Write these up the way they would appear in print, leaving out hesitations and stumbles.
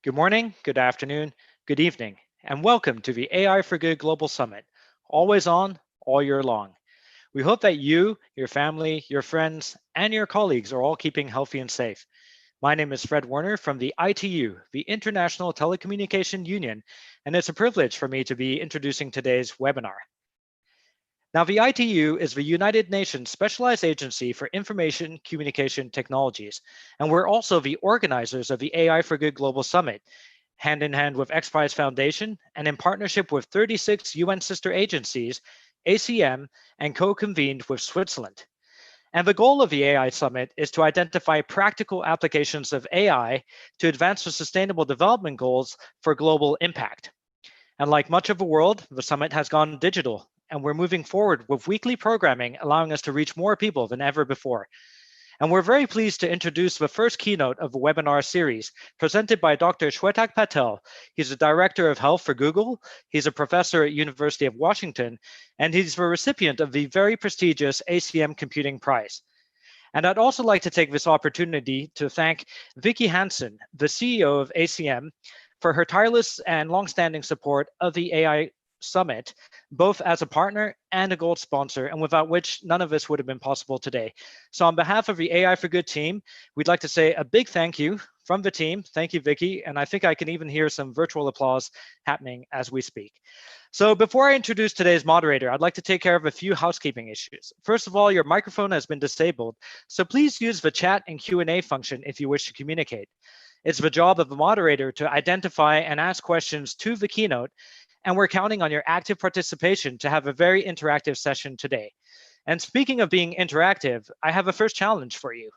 Good morning, good afternoon, good evening, and welcome to the AI for Good Global Summit. Always on, all year long. We hope that you, your family, your friends, and your colleagues are all keeping healthy and safe. My name is Fred Werner from the ITU, the International Telecommunication Union, and it's a privilege for me to be introducing today's webinar. Now, the ITU is the United Nations Specialized Agency for Information Communication Technologies, and we're also the organizers of the AI for Good Global Summit, hand in hand with X Prize Foundation and in partnership with 36 UN sister agencies, ACM, and co-convened with Switzerland. And the goal of the AI Summit is to identify practical applications of AI to advance the Sustainable Development Goals for global impact. And like much of the world, the summit has gone digital, and we're moving forward with weekly programming, allowing us to reach more people than ever before. And we're very pleased to introduce the first keynote of the webinar series, presented by Dr. Shwetak Patel. He's the Director of Health for Google. He's a professor at University of Washington, and he's the recipient of the very prestigious ACM Computing Prize. And I'd also like to take this opportunity to thank Vicky Hansen, the CEO of ACM, for her tireless and longstanding support of the AI Summit, both as a partner and a gold sponsor, and without which none of this would have been possible today. So on behalf of the AI for Good team, we'd like to say a big thank you from the team. Thank you, Vicky. And I think I can even hear some virtual applause happening as we speak. So before I introduce today's moderator, I'd like to take care of a few housekeeping issues. First of all, your microphone has been disabled, so please use the chat and Q&A function if you wish to communicate. It's the job of the moderator to identify and ask questions to the keynote, and we're counting on your active participation to have a very interactive session today. And speaking of being interactive, I have a first challenge for you.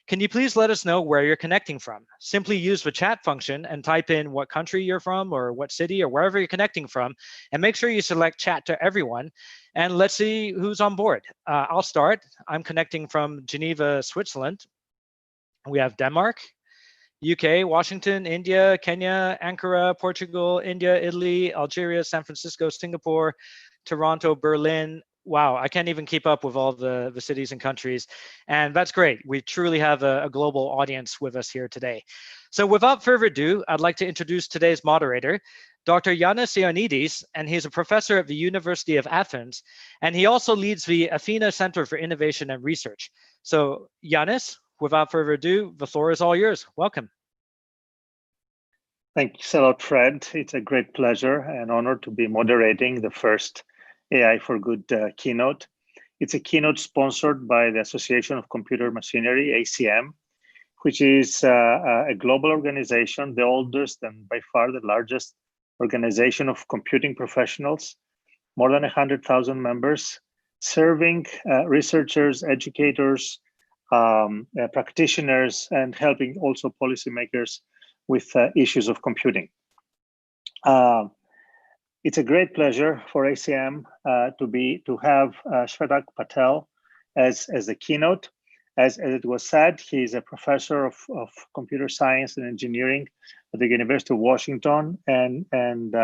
Can you please let us know where you're connecting from? Simply use the chat function and type in what country you're from or what city or wherever you're connecting from, and make sure you select chat to everyone. And let's see who's on board. I'll start. I'm connecting from Geneva, Switzerland. We have Denmark, UK, Washington, India, Kenya, Ankara, Portugal, India, Italy, Algeria, San Francisco, Singapore, Toronto, Berlin. Wow, I can't even keep up with all the cities and countries. And that's great. We truly have a global audience with us here today. So without further ado, I'd like to introduce today's moderator, Dr. Yannis Ioannidis, and he's a professor at the University of Athens. And he also leads the Athena Center for Innovation and Research. So Yannis, without further ado, the floor is all yours. Welcome. Thank you so much, Fred. It's a great pleasure and honor to be moderating the first AI for Good keynote. It's a keynote sponsored by the Association of Computer Machinery, ACM, which is a global organization, the oldest and by far the largest organization of computing professionals, more than 100,000 members, serving researchers, educators, practitioners, and helping also policymakers with issues of computing. It's a great pleasure for ACM to have Shwetak Patel as the keynote. As it was said, he's a professor of computer science and engineering at the University of Washington and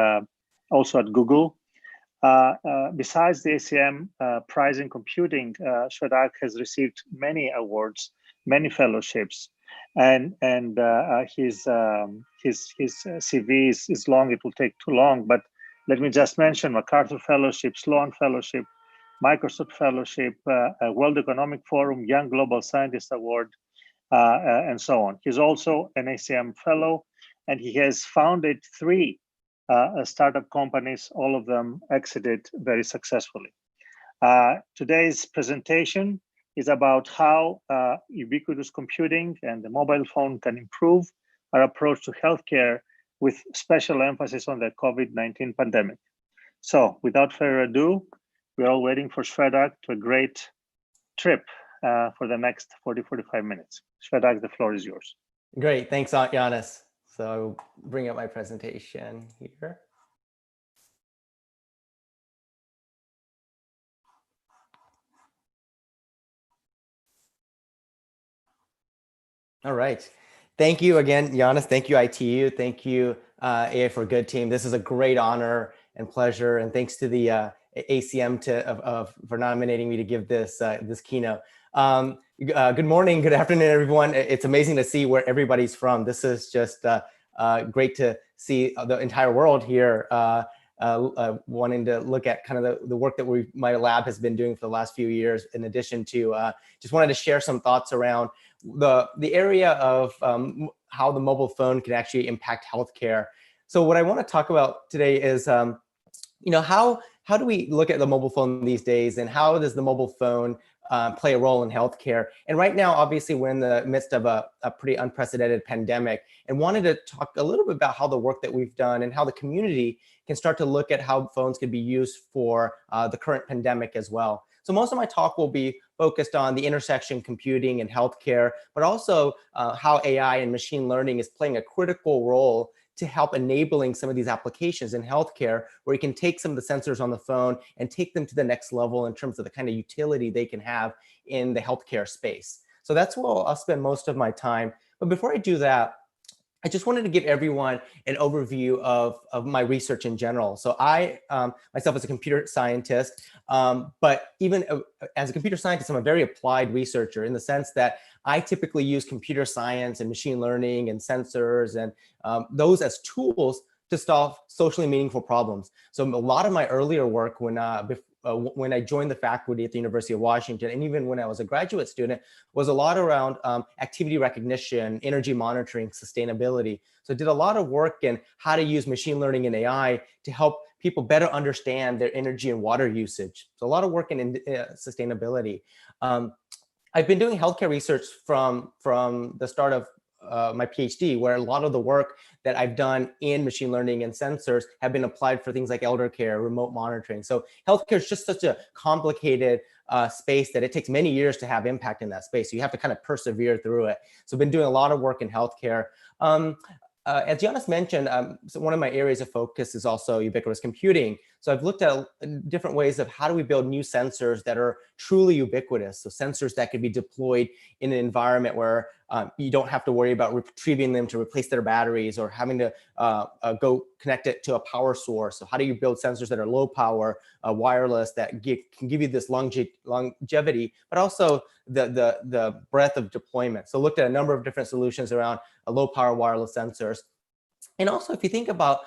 also at Google. Besides the ACM Prize in Computing, Shwetak has received many awards, many fellowships, and his CV is long. It will take too long, but let me just mention MacArthur Fellowship, Sloan Fellowship, Microsoft Fellowship, World Economic Forum, Young Global Scientist Award, and so on. He's also an ACM Fellow, and he has founded 3 startup companies, all of them exited very successfully. Today's presentation is about how ubiquitous computing and the mobile phone can improve our approach to healthcare with special emphasis on the COVID-19 pandemic. So without further ado, we're all waiting for Shwetak to a great trip for the next 40-45 minutes. Shwetak, the floor is yours. Great, thanks, Yannis. So I'll bring up my presentation here. All right. Thank you again, Yannis. Thank you, ITU. Thank you, AI for Good team. This is a great honor and pleasure. And thanks to the ACM for nominating me to give this keynote. Good morning, good afternoon, everyone. It's amazing to see where everybody's from. This is just great to see the entire world here wanting to look at kind of the work that my lab has been doing for the last few years, in addition to just wanted to share some thoughts around the area of how the mobile phone can actually impact healthcare. So what I want to talk about today is, how do we look at the mobile phone these days, and how does the mobile phone play a role in healthcare? And right now, obviously, we're in the midst of a pretty unprecedented pandemic, and wanted to talk a little bit about how the work that we've done and how the community can start to look at how phones can be used for the current pandemic as well. So most of my talk will be focused on the intersection computing and healthcare, but also how AI and machine learning is playing a critical role to help enabling some of these applications in healthcare, where you can take some of the sensors on the phone and take them to the next level in terms of the kind of utility they can have in the healthcare space. So that's where I'll spend most of my time. But before I do that, I just wanted to give everyone an overview of my research in general. So I myself as a computer scientist, but even as a computer scientist, I'm a very applied researcher in the sense that I typically use computer science and machine learning and sensors and those as tools to solve socially meaningful problems. So a lot of my earlier work when I joined the faculty at the University of Washington, and even when I was a graduate student, was a lot around activity recognition, energy monitoring, sustainability. So I did a lot of work in how to use machine learning and AI to help people better understand their energy and water usage. So a lot of work in sustainability. I've been doing healthcare research from the start of my PhD, where a lot of the work that I've done in machine learning and sensors have been applied for things like elder care, remote monitoring. So healthcare is just such a complicated space that it takes many years to have impact in that space. So you have to kind of persevere through it. So I've been doing a lot of work in healthcare. As Giannis mentioned, so one of my areas of focus is also ubiquitous computing. So I've looked at different ways of how do we build new sensors that are truly ubiquitous. So sensors that could be deployed in an environment where you don't have to worry about retrieving them to replace their batteries or having to go connect it to a power source. So how do you build sensors that are low power, wireless, that can give you this longevity, but also the breadth of deployment. So looked at a number of different solutions around low power wireless sensors. And also, if you think about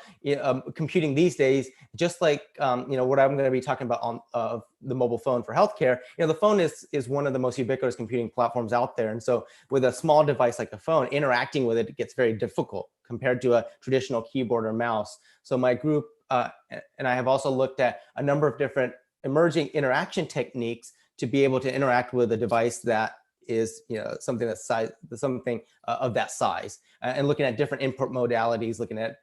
computing these days, just like what I'm going to be talking about on the mobile phone for healthcare, the phone is one of the most ubiquitous computing platforms out there. And so, with a small device like a phone, interacting with it gets very difficult compared to a traditional keyboard or mouse. So my group and I have also looked at a number of different emerging interaction techniques to be able to interact with a device that is something of that size, and looking at different input modalities, looking at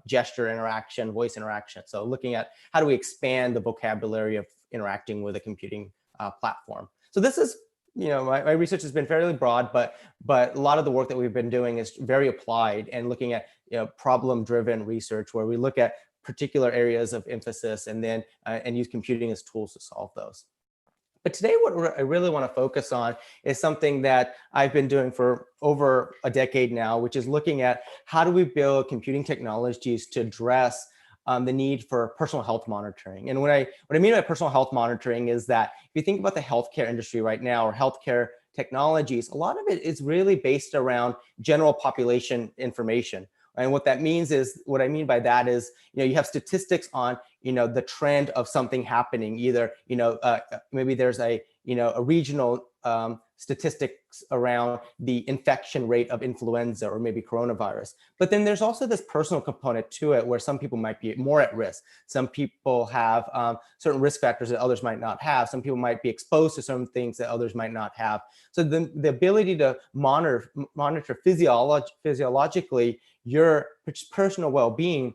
gesture interaction, voice interaction. So looking at how do we expand the vocabulary of interacting with a computing platform. So this is my research has been fairly broad, but a lot of the work that we've been doing is very applied and looking at problem-driven research, where we look at particular areas of emphasis and then and use computing as tools to solve those. But today, what I really want to focus on is something that I've been doing for over a decade now, which is looking at how do we build computing technologies to address the need for personal health monitoring. And what I mean by personal health monitoring is that if you think about the healthcare industry right now, or healthcare technologies, a lot of it is really based around general population information. And what that means is, what I mean by that is, you have statistics on, the trend of something happening. Either, maybe there's a regional statistics around the infection rate of influenza or maybe coronavirus. But then there's also this personal component to it, where some people might be more at risk. Some people have certain risk factors that others might not have. Some people might be exposed to certain things that others might not have. So the ability to monitor physiologically your personal well-being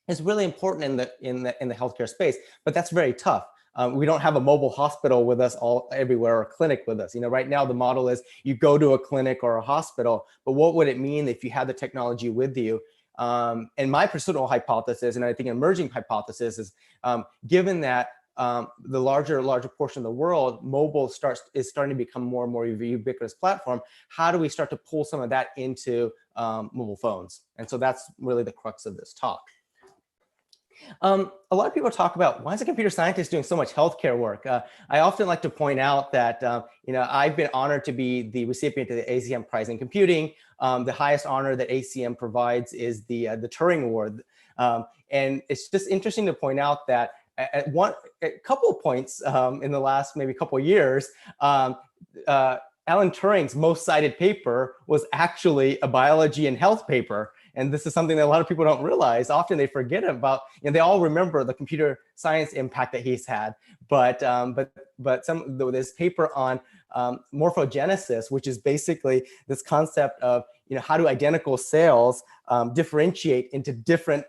is really important in the healthcare space, but that's very tough. We don't have a mobile hospital with us everywhere, or a clinic with us. Right now the model is you go to a clinic or a hospital, but what would it mean if you had the technology with you? And my personal hypothesis, and I think an emerging hypothesis, is given that the larger portion of the world, mobile is starting to become more and more ubiquitous platform. How do we start to pull some of that into mobile phones? And so that's really the crux of this talk. A lot of people talk about why is a computer scientist doing so much healthcare work. I often like to point out that I've been honored to be the recipient of the ACM Prize in Computing. The highest honor that ACM provides is the Turing Award, and it's just interesting to point out that at a couple of points in the last maybe couple of years, Alan Turing's most cited paper was actually a biology and health paper. And this is something that a lot of people don't realize. Often they forget about, they all remember the computer science impact that he's had, but this paper on morphogenesis, which is basically this concept of how do identical cells differentiate into different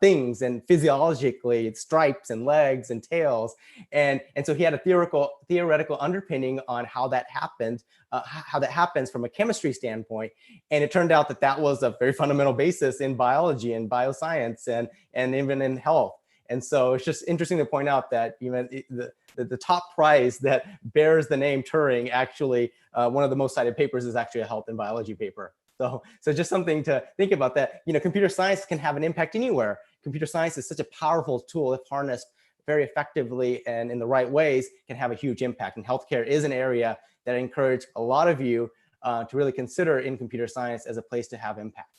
things, and physiologically stripes and legs and tails, and so he had a theoretical underpinning on how that happened, how that happens from a chemistry standpoint, and it turned out that that was a very fundamental basis in biology and bioscience and even in health. And so it's just interesting to point out that the top prize that bears the name Turing, actually one of the most cited papers is actually a health and biology paper. So just something to think about, that computer science can have an impact anywhere. Computer science is such a powerful tool, if harnessed very effectively and in the right ways, can have a huge impact. And healthcare is an area that I encourage a lot of you to really consider in computer science as a place to have impact.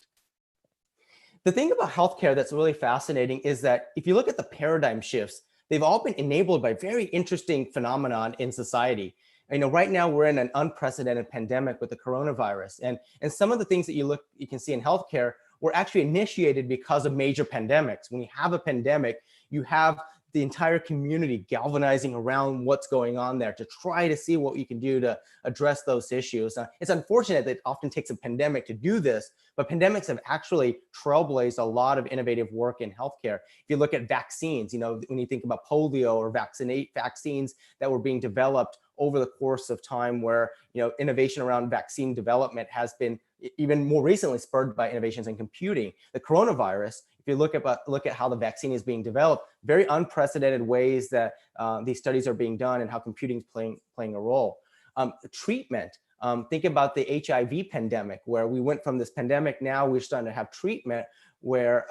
The thing about healthcare that's really fascinating is that if you look at the paradigm shifts, they've all been enabled by very interesting phenomenon in society. Right now we're in an unprecedented pandemic with the coronavirus, and some of the things that you can see in healthcare were actually initiated because of major pandemics. When you have a pandemic, you have the entire community galvanizing around what's going on there to try to see what you can do to address those issues. It's unfortunate that it often takes a pandemic to do this, but pandemics have actually trailblazed a lot of innovative work in healthcare. If you look at vaccines, when you think about polio or vaccines that were being developed over the course of time, where innovation around vaccine development has been even more recently spurred by innovations in computing. The coronavirus, if you look at how the vaccine is being developed, very unprecedented ways that these studies are being done and how computing is playing a role. Treatment. Think about the HIV pandemic, where we went from this pandemic, now we're starting to have treatment where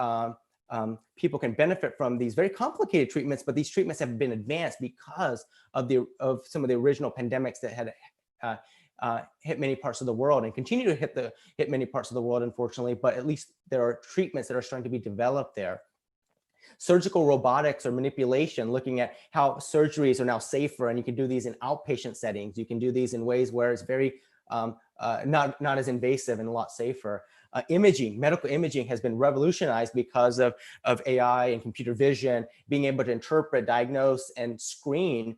people can benefit from these very complicated treatments, but these treatments have been advanced because of some of the original pandemics that had hit many parts of the world and continue to hit many parts of the world, unfortunately, but at least there are treatments that are starting to be developed there. Surgical robotics or manipulation, looking at how surgeries are now safer, and you can do these in outpatient settings. You can do these in ways where it's very not as invasive and a lot safer. Imaging, medical imaging has been revolutionized because of AI and computer vision, being able to interpret, diagnose, and screen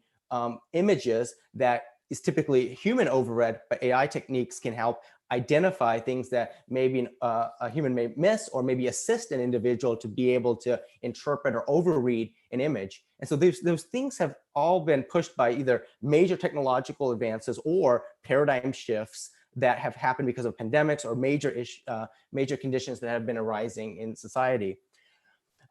images that is typically human overread, but AI techniques can help identify things that maybe a human may miss, or maybe assist an individual to be able to interpret or overread an image. And so those things have all been pushed by either major technological advances or paradigm shifts that have happened because of pandemics or major conditions that have been arising in society.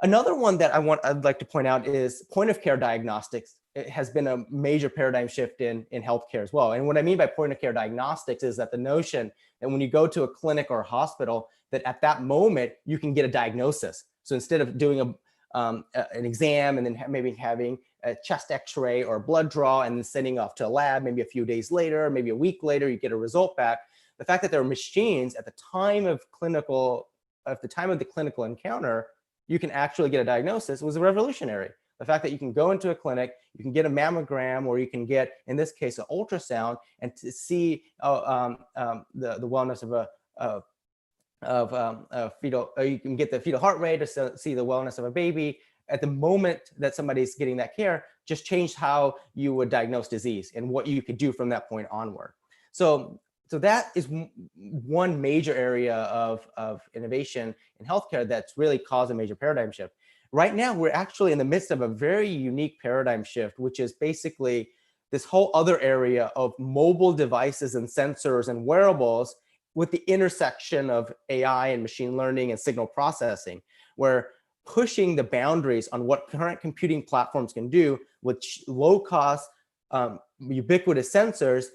Another one that I'd like to point out is point of care diagnostics. It has been a major paradigm shift in healthcare as well. And what I mean by point of care diagnostics is that the notion that when you go to a clinic or a hospital, that at that moment you can get a diagnosis. So instead of doing an exam and then maybe having a chest x-ray or a blood draw and then sending off to a lab, maybe a few days later, maybe a week later, you get a result back. The fact that there are machines at the time of the clinical encounter, you can actually get a diagnosis, was revolutionary. The fact that you can go into a clinic, you can get a mammogram, or you can get, in this case, an ultrasound, and to see the wellness of fetal, or you can get the fetal heart rate to see the wellness of a baby at the moment that somebody's getting that care, just changed how you would diagnose disease and what you could do from that point onward. So that is one major area of innovation in healthcare that's really caused a major paradigm shift. Right now, we're actually in the midst of a very unique paradigm shift, which is basically this whole other area of mobile devices and sensors and wearables with the intersection of AI and machine learning and signal processing, where pushing the boundaries on what current computing platforms can do with low cost, ubiquitous sensors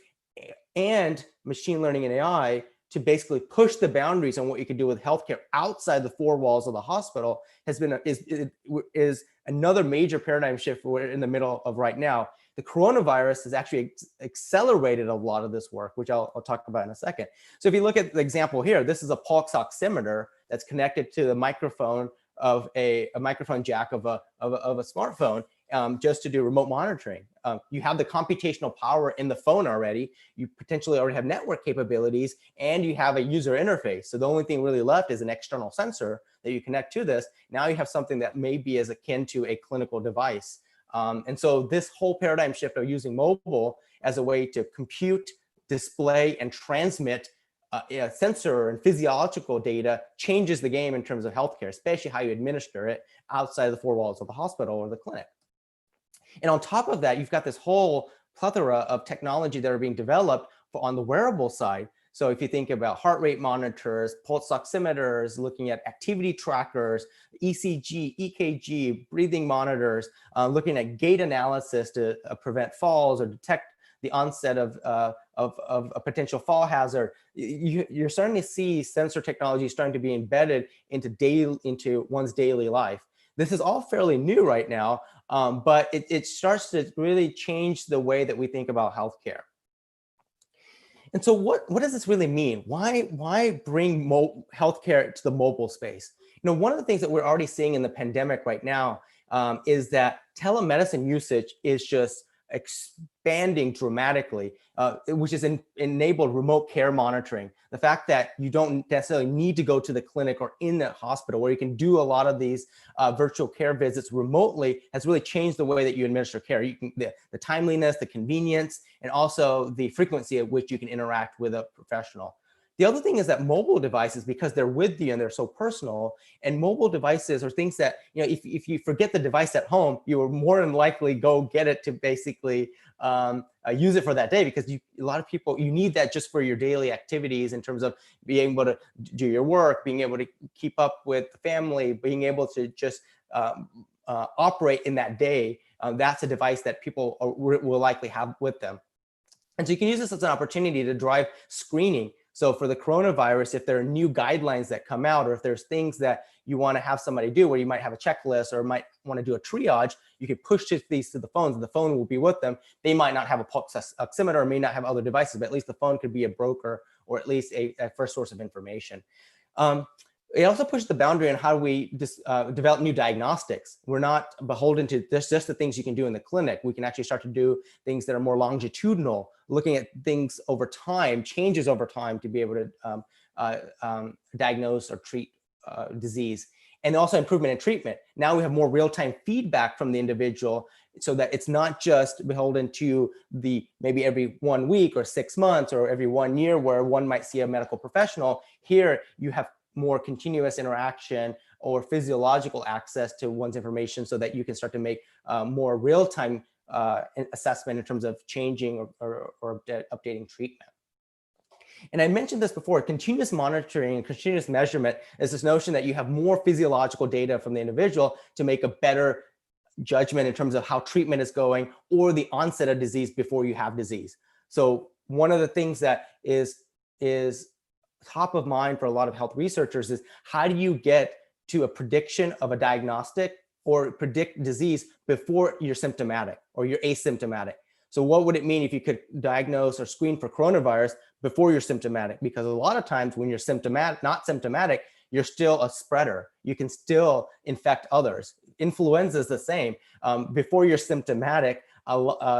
and machine learning and AI to basically push the boundaries on what you can do with healthcare outside the four walls of the hospital is another major paradigm shift we're in the middle of right now. The coronavirus has actually accelerated a lot of this work, which I'll talk about in a second. So if you look at the example here, this is a pulse oximeter that's connected to the microphone of a microphone jack of a smartphone, just to do remote monitoring. You have the computational power in the phone already. You potentially already have network capabilities, and you have a user interface. So the only thing really left is an external sensor that you connect to this. Now you have something that may be as akin to a clinical device. And so this whole paradigm shift of using mobile as a way to compute, display, and transmit sensor and physiological data changes the game in terms of healthcare, especially how you administer it outside of the four walls of the hospital or the clinic. And on top of that, you've got this whole plethora of technology that are being developed on the wearable side. So if you think about heart rate monitors, pulse oximeters, looking at activity trackers, ECG, EKG, breathing monitors, looking at gait analysis to prevent falls or detect the onset of a potential fall hazard, you're starting to see sensor technology starting to be embedded into one's daily life. This is all fairly new right now, but it starts to really change the way that we think about healthcare. And so what does this really mean? Why bring healthcare to the mobile space? One of the things that we're already seeing in the pandemic right now is that telemedicine usage is just expanding dramatically, which has enabled remote care monitoring. The fact that you don't necessarily need to go to the clinic or in the hospital, where you can do a lot of these virtual care visits remotely, has really changed the way that you administer care. The timeliness, the convenience, and also the frequency at which you can interact with a professional. The other thing is that mobile devices, because they're with you and they're so personal, and mobile devices are things that, if you forget the device at home, you will more than likely go get it to basically use it for that day, because a lot of people, you need that just for your daily activities in terms of being able to do your work, being able to keep up with the family, being able to just operate in that day. That's a device that people will likely have with them. And so you can use this as an opportunity to drive screening. So for the coronavirus, if there are new guidelines that come out, or if there's things that you want to have somebody do, where you might have a checklist or might want to do a triage, you can push these to the phones, and the phone will be with them. They might not have a pulse oximeter or may not have other devices, but at least the phone could be a broker or at least a first source of information. It also pushes the boundary on how we develop new diagnostics. We're not beholden to just the things you can do in the clinic. We can actually start to do things that are more longitudinal, looking at things over time, changes over time, to be able to diagnose or treat disease. And also improvement in treatment. Now we have more real-time feedback from the individual, so that it's not just beholden to maybe every 1 week or 6 months or every 1 year where one might see a medical professional. Here you have more continuous interaction or physiological access to one's information, so that you can start to make more real-time assessment in terms of changing or updating treatment. And I mentioned this before, continuous monitoring and continuous measurement is this notion that you have more physiological data from the individual to make a better judgment in terms of how treatment is going or the onset of disease before you have disease. So one of the things that is top of mind for a lot of health researchers is, how do you get to a prediction of a diagnostic or predict disease before you're symptomatic or you're asymptomatic? So what would it mean if you could diagnose or screen for coronavirus before you're symptomatic? Because a lot of times when you're not symptomatic, you're still a spreader. You can still infect others. Influenza is the same. Before you're symptomatic,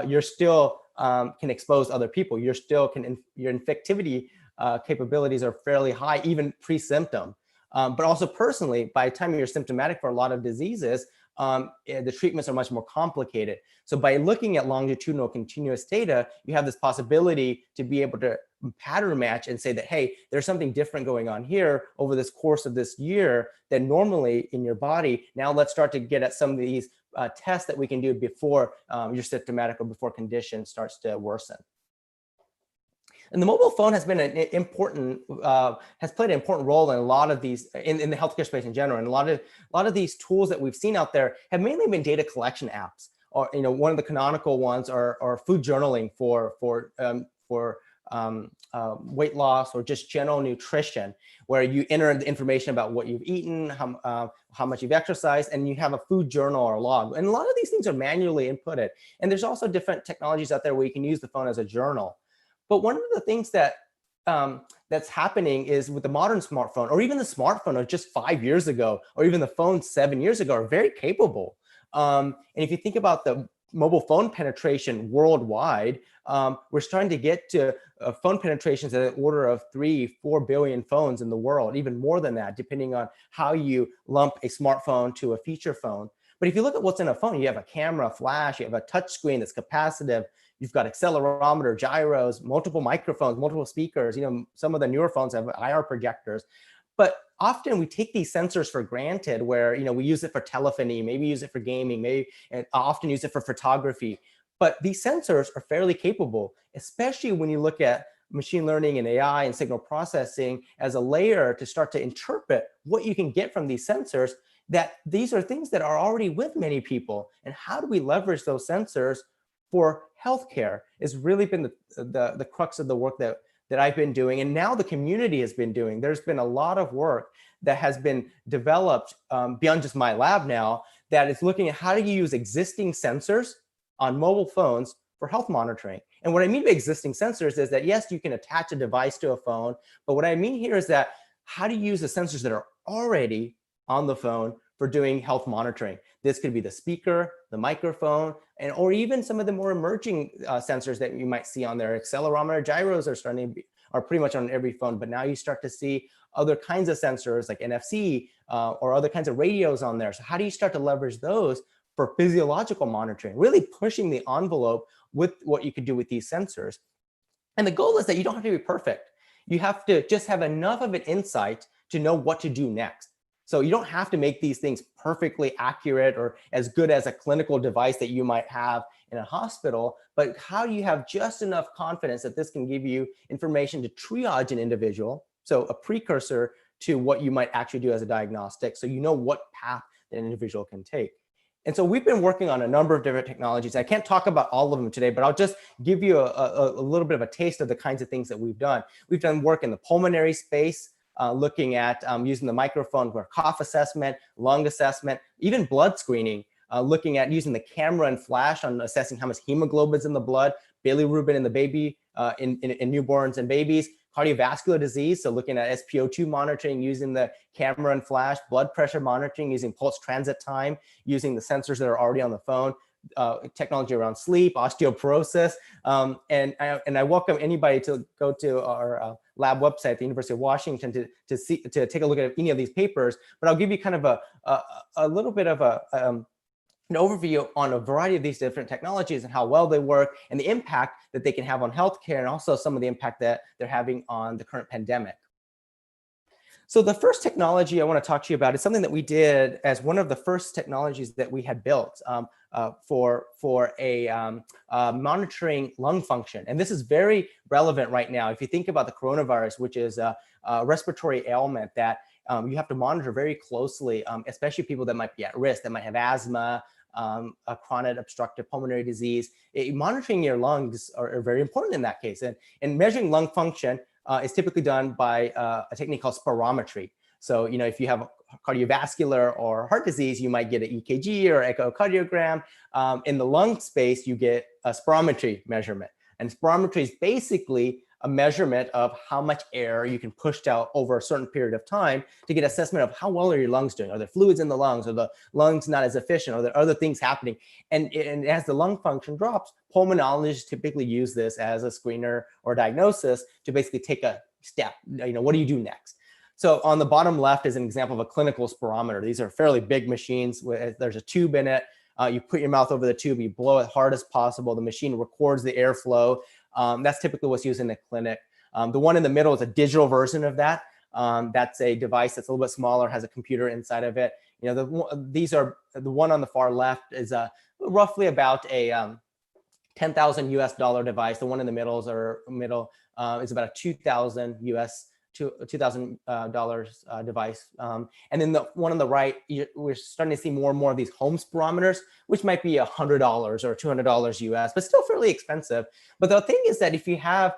you're still can expose other people. Your infectivity capabilities are fairly high, even pre-symptom. But also personally, by the time you're symptomatic for a lot of diseases, the treatments are much more complicated. So by looking at longitudinal continuous data, you have this possibility to be able to pattern match and say that, hey, there's something different going on here over this course of this year than normally in your body. Now let's start to get at some of these tests that we can do before you're symptomatic or before condition starts to worsen. And the mobile phone has been has played an important role in a lot of these, in the healthcare space in general. And a lot of these tools that we've seen out there have mainly been data collection apps. Or one of the canonical ones are food journaling for weight loss or just general nutrition, where you enter the information about what you've eaten, how much you've exercised, and you have a food journal or log. And a lot of these things are manually inputted. And there's also different technologies out there where you can use the phone as a journal. But one of the things that that's happening is with the modern smartphone, or even the smartphone of just 5 years ago, or even the phone 7 years ago, are very capable. And if you think about the mobile phone penetration worldwide, we're starting to get to phone penetrations at the order of 3-4 billion phones in the world, even more than that, depending on how you lump a smartphone to a feature phone. But if you look at what's in a phone, you have a camera, flash, you have a touch screen that's capacitive, you've got accelerometer, gyros, multiple microphones, multiple speakers. Some of the newer phones have IR projectors. But often we take these sensors for granted, where we use it for telephony, maybe use it for gaming, maybe and often use it for photography. But these sensors are fairly capable, especially when you look at machine learning and AI and signal processing as a layer to start to interpret what you can get from these sensors, that these are things that are already with many people. And how do we leverage those sensors for healthcare has really been the crux of the work that I've been doing, and now the community has been doing. There's been a lot of work that has been developed beyond just my lab now, that is looking at how do you use existing sensors on mobile phones for health monitoring. And what I mean by existing sensors is that, yes, you can attach a device to a phone, but what I mean here is that how do you use the sensors that are already on the phone for doing health monitoring? This could be the speaker, the microphone, or even some of the more emerging sensors that you might see on there. Accelerometer, gyros are pretty much on every phone, but now you start to see other kinds of sensors like NFC or other kinds of radios on there. So how do you start to leverage those for physiological monitoring, really pushing the envelope with what you could do with these sensors? And the goal is that you don't have to be perfect. You have to just have enough of an insight to know what to do next. So you don't have to make these things perfectly accurate or as good as a clinical device that you might have in a hospital, but how do you have just enough confidence that this can give you information to triage an individual, so a precursor to what you might actually do as a diagnostic, so you know what path that an individual can take. And so we've been working on a number of different technologies. I can't talk about all of them today, but I'll just give you a little bit of a taste of the kinds of things that we've done. We've done work in the pulmonary space, looking at using the microphone for cough assessment, lung assessment, even blood screening, looking at using the camera and flash on assessing how much hemoglobin is in the blood, bilirubin in the baby, in newborns and babies, cardiovascular disease, so looking at SpO2 monitoring using the camera and flash, blood pressure monitoring using pulse transit time, using the sensors that are already on the phone, technology around sleep, osteoporosis, and I welcome anybody to go to our lab website at the University of Washington to take a look at any of these papers. But I'll give you kind of a little bit of an overview on a variety of these different technologies and how well they work and the impact that they can have on healthcare, and also some of the impact that they're having on the current pandemic. So the first technology I want to talk to you about is something that we did as one of the first technologies that we had built for monitoring lung function. And this is very relevant right now. If you think about the coronavirus, which is a respiratory ailment that you have to monitor very closely, especially people that might be at risk, that might have asthma, a chronic obstructive pulmonary disease. Monitoring your lungs are very important in that case. And measuring lung function is typically done by a technique called spirometry. So, if you have cardiovascular or heart disease, you might get an EKG or echocardiogram. In the lung space, you get a spirometry measurement. And spirometry is basically a measurement of how much air you can push out over a certain period of time to get assessment of how well are your lungs doing. Are there fluids in the lungs? Are the lungs not as efficient? Are there other things happening? And as the lung function drops, pulmonologists typically use this as a screener or diagnosis to basically take a step. What do you do next? So on the bottom left is an example of a clinical spirometer. These are fairly big machines. There's a tube in it. You put your mouth over the tube, you blow it hard as possible. The machine records the airflow. That's typically what's used in the clinic. The one in the middle is a digital version of that. That's a device that's a little bit smaller, has a computer inside of it. The one on the far left is roughly about a $10,000 US device. The one in the middle is about a $2,000 device. And then the one on the right, we're starting to see more and more of these home spirometers, which might be $100 or $200 US, but still fairly expensive. But the thing is that if you have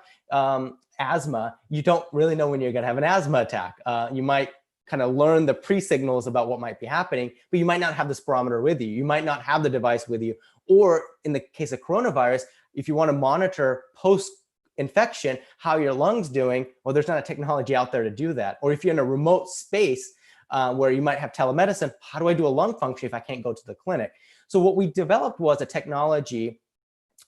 asthma, you don't really know when you're going to have an asthma attack. You might kind of learn the pre-signals about what might be happening, but you might not have the spirometer with you. You might not have the device with you. Or in the case of coronavirus, if you want to monitor post-infection, how your lungs doing, well, there's not a technology out there to do that. Or if you're in a remote space where you might have telemedicine, how do I do a lung function if I can't go to the clinic? So what we developed was a technology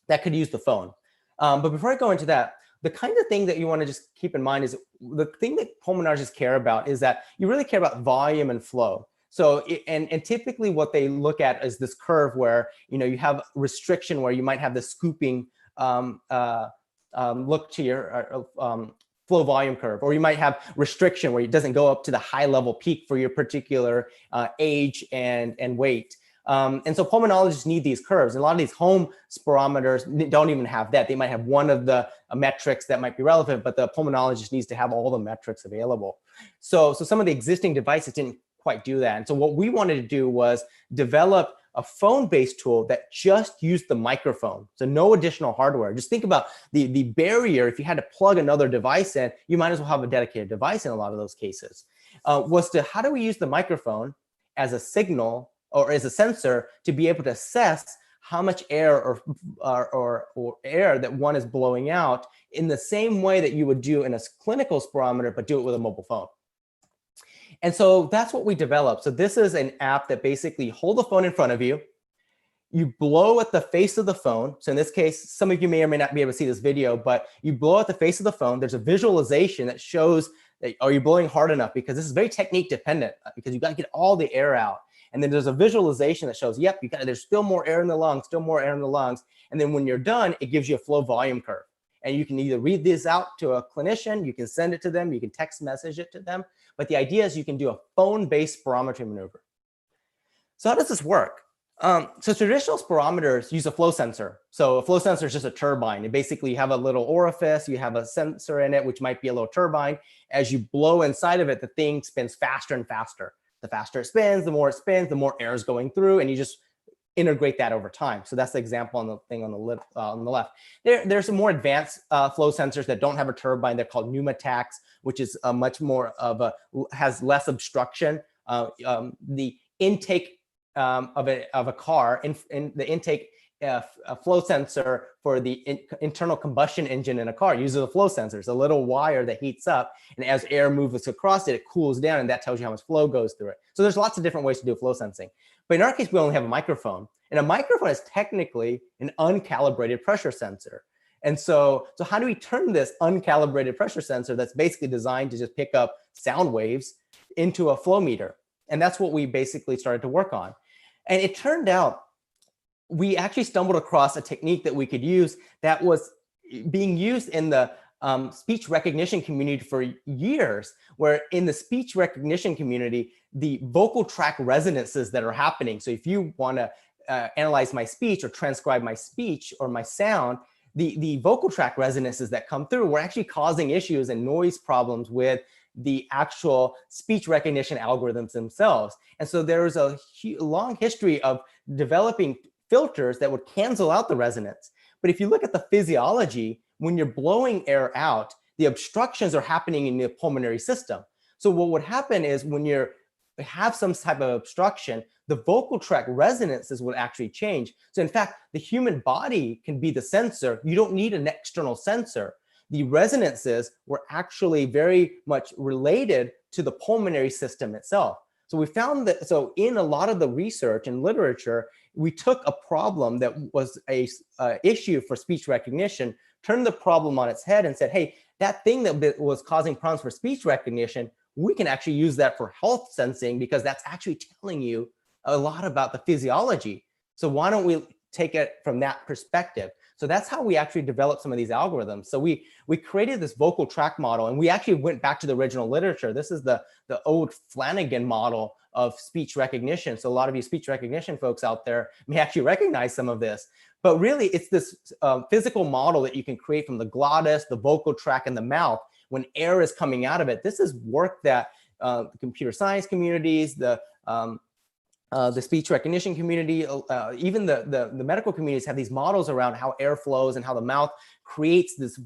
that could use the phone. But before I go into that, the kind of thing that you want to just keep in mind is the thing that pulmonologists care about is that you really care about volume and flow. So, and typically what they look at is this curve where, you have restriction where you might have the scooping look to your flow volume curve, or you might have restriction where it doesn't go up to the high level peak for your particular age and weight. And so pulmonologists need these curves. And a lot of these home spirometers don't even have that. They might have one of the metrics that might be relevant, but the pulmonologist needs to have all the metrics available. So some of the existing devices didn't quite do that. And so what we wanted to do was develop a phone-based tool that just used the microphone. So no additional hardware. Just think about the barrier. If you had to plug another device in, you might as well have a dedicated device in a lot of those cases. Was to how do we use the microphone as a signal or as a sensor to be able to assess how much air or air that one is blowing out in the same way that you would do in a clinical spirometer, but do it with a mobile phone. And so that's what we developed. So this is an app that basically hold the phone in front of you. You blow at the face of the phone. So in this case, some of you may or may not be able to see this video, but you blow at the face of the phone. There's a visualization that shows that, are you blowing hard enough? Because this is very technique dependent because you got to get all the air out. And then there's a visualization that shows, yep, there's still more air in the lungs, still more air in the lungs. And then when you're done, it gives you a flow volume curve. And you can either read this out to a clinician, you can send it to them, you can text message it to them. But the idea is you can do a phone-based spirometry maneuver. So how does this work? So traditional spirometers use a flow sensor. So a flow sensor is just a turbine. And basically you have a little orifice, you have a sensor in it, which might be a little turbine. As you blow inside of it, the thing spins faster and faster. The faster it spins, the more air is going through, and you just integrate that over time. So that's the example on the thing on the left. There's some more advanced flow sensors that don't have a turbine. They're called pneumatacs, which is much more of has less obstruction. The intake of a car, in the intake flow sensor for the internal combustion engine in a car uses a flow sensor. It's a little wire that heats up, and as air moves across it, it cools down, and that tells you how much flow goes through it. So there's lots of different ways to do flow sensing. But in our case, we only have a microphone, and a microphone is technically an uncalibrated pressure sensor. And so how do we turn this uncalibrated pressure sensor that's basically designed to just pick up sound waves into a flow meter? And that's what we basically started to work on. And it turned out we actually stumbled across a technique that we could use that was being used in the speech recognition community for years, where in the speech recognition community, the vocal tract resonances that are happening. So if you want to analyze my speech or transcribe my speech or my sound, the vocal tract resonances that come through were actually causing issues and noise problems with the actual speech recognition algorithms themselves. And so there was a long history of developing filters that would cancel out the resonance. But if you look at the physiology, when you're blowing air out, the obstructions are happening in the pulmonary system. So what would happen is when you have some type of obstruction, the vocal tract resonances would actually change. So in fact, the human body can be the sensor. You don't need an external sensor. The resonances were actually very much related to the pulmonary system itself. So we found that, so in a lot of the research and literature, we took a problem that was a issue for speech recognition, turned the problem on its head and said, hey, that thing that was causing problems for speech recognition, we can actually use that for health sensing because that's actually telling you a lot about the physiology. So why don't we take it from that perspective? So that's how we actually developed some of these algorithms. So we created this vocal tract model, and we actually went back to the original literature. This is the old Flanagan model of speech recognition. So a lot of you speech recognition folks out there may actually recognize some of this. But really, it's this physical model that you can create from the glottis, the vocal tract, and the mouth when air is coming out of it. This is work that the computer science communities, the the speech recognition community, even the medical communities have these models around how air flows and how the mouth creates this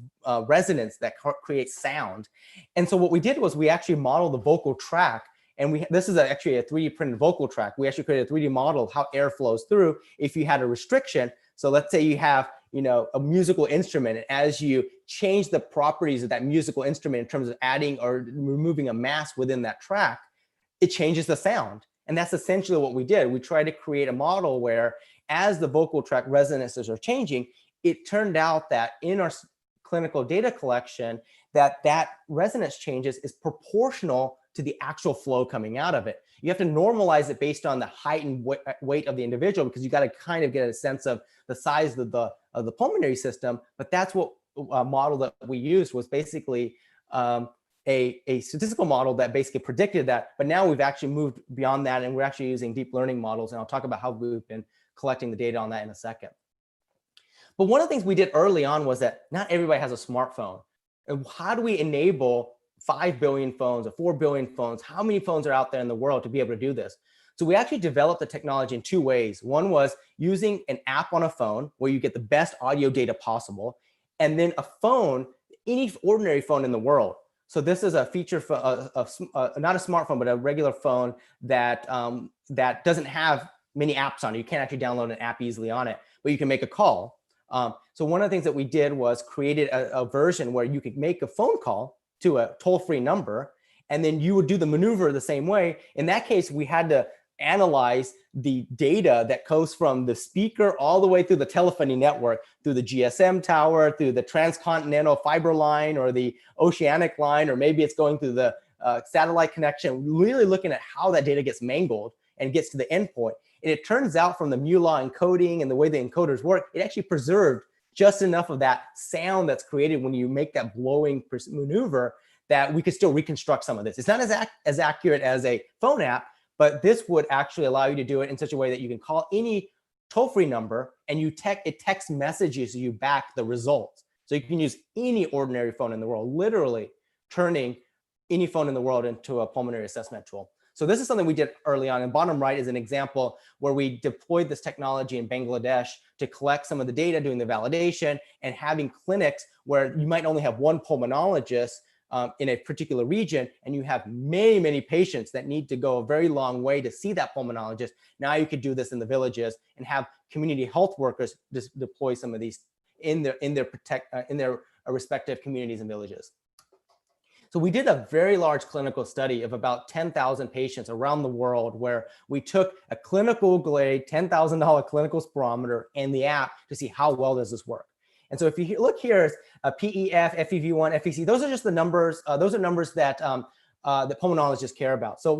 resonance that creates sound. And so what we did was we actually modeled the vocal tract. And this is actually a 3D printed vocal tract. We actually created a 3D model of how air flows through if you had a restriction. So let's say you have, a musical instrument, and as you change the properties of that musical instrument in terms of adding or removing a mass within that track, it changes the sound. And that's essentially what we did. We tried to create a model where as the vocal tract resonances are changing, it turned out that in our clinical data collection, that resonance changes is proportional to the actual flow coming out of it. You have to normalize it based on the height and weight of the individual, because you got to kind of get a sense of the size of the pulmonary system. But that's what model that we used was basically a statistical model that basically predicted that. But now we've actually moved beyond that, and we're actually using deep learning models. And I'll talk about how we've been collecting the data on that in a second. But one of the things we did early on was that not everybody has a smartphone. And how do we enable 5 billion phones or 4 billion phones? How many phones are out there in the world to be able to do this? So we actually developed the technology in 2 ways. One was using an app on a phone where you get the best audio data possible, and then a phone, any ordinary phone in the world. So this is a feature for not a smartphone, but a regular phone that that doesn't have many apps on it. You can't actually download an app easily on it, but you can make a call. So one of the things that we did was created a version where you could make a phone call to a toll-free number, and then you would do the maneuver the same way. In that case, we had to analyze the data that goes from the speaker all the way through the telephony network, through the GSM tower, through the transcontinental fiber line or the oceanic line, or maybe it's going through the satellite connection, really looking at how that data gets mangled and gets to the endpoint. And it turns out from the mu-law encoding and the way the encoders work, it actually preserved just enough of that sound that's created when you make that blowing maneuver that we could still reconstruct some of this. It's not as accurate as a phone app, but this would actually allow you to do it in such a way that you can call any toll-free number and it text messages you back the results. So you can use any ordinary phone in the world, literally turning any phone in the world into a pulmonary assessment tool. So this is something we did early on. And bottom right is an example where we deployed this technology in Bangladesh to collect some of the data, doing the validation, and having clinics where you might only have one pulmonologist in a particular region, and you have many, many patients that need to go a very long way to see that pulmonologist. Now you could do this in the villages and have community health workers just deploy some of these in their respective communities and villages. So we did a very large clinical study of about 10,000 patients around the world, where we took a clinical grade $10,000 clinical spirometer and the app to see how well does this work. And so if you look here, PEF, FEV1, FEC, those are just the numbers. Those are numbers that that pulmonologists care about. So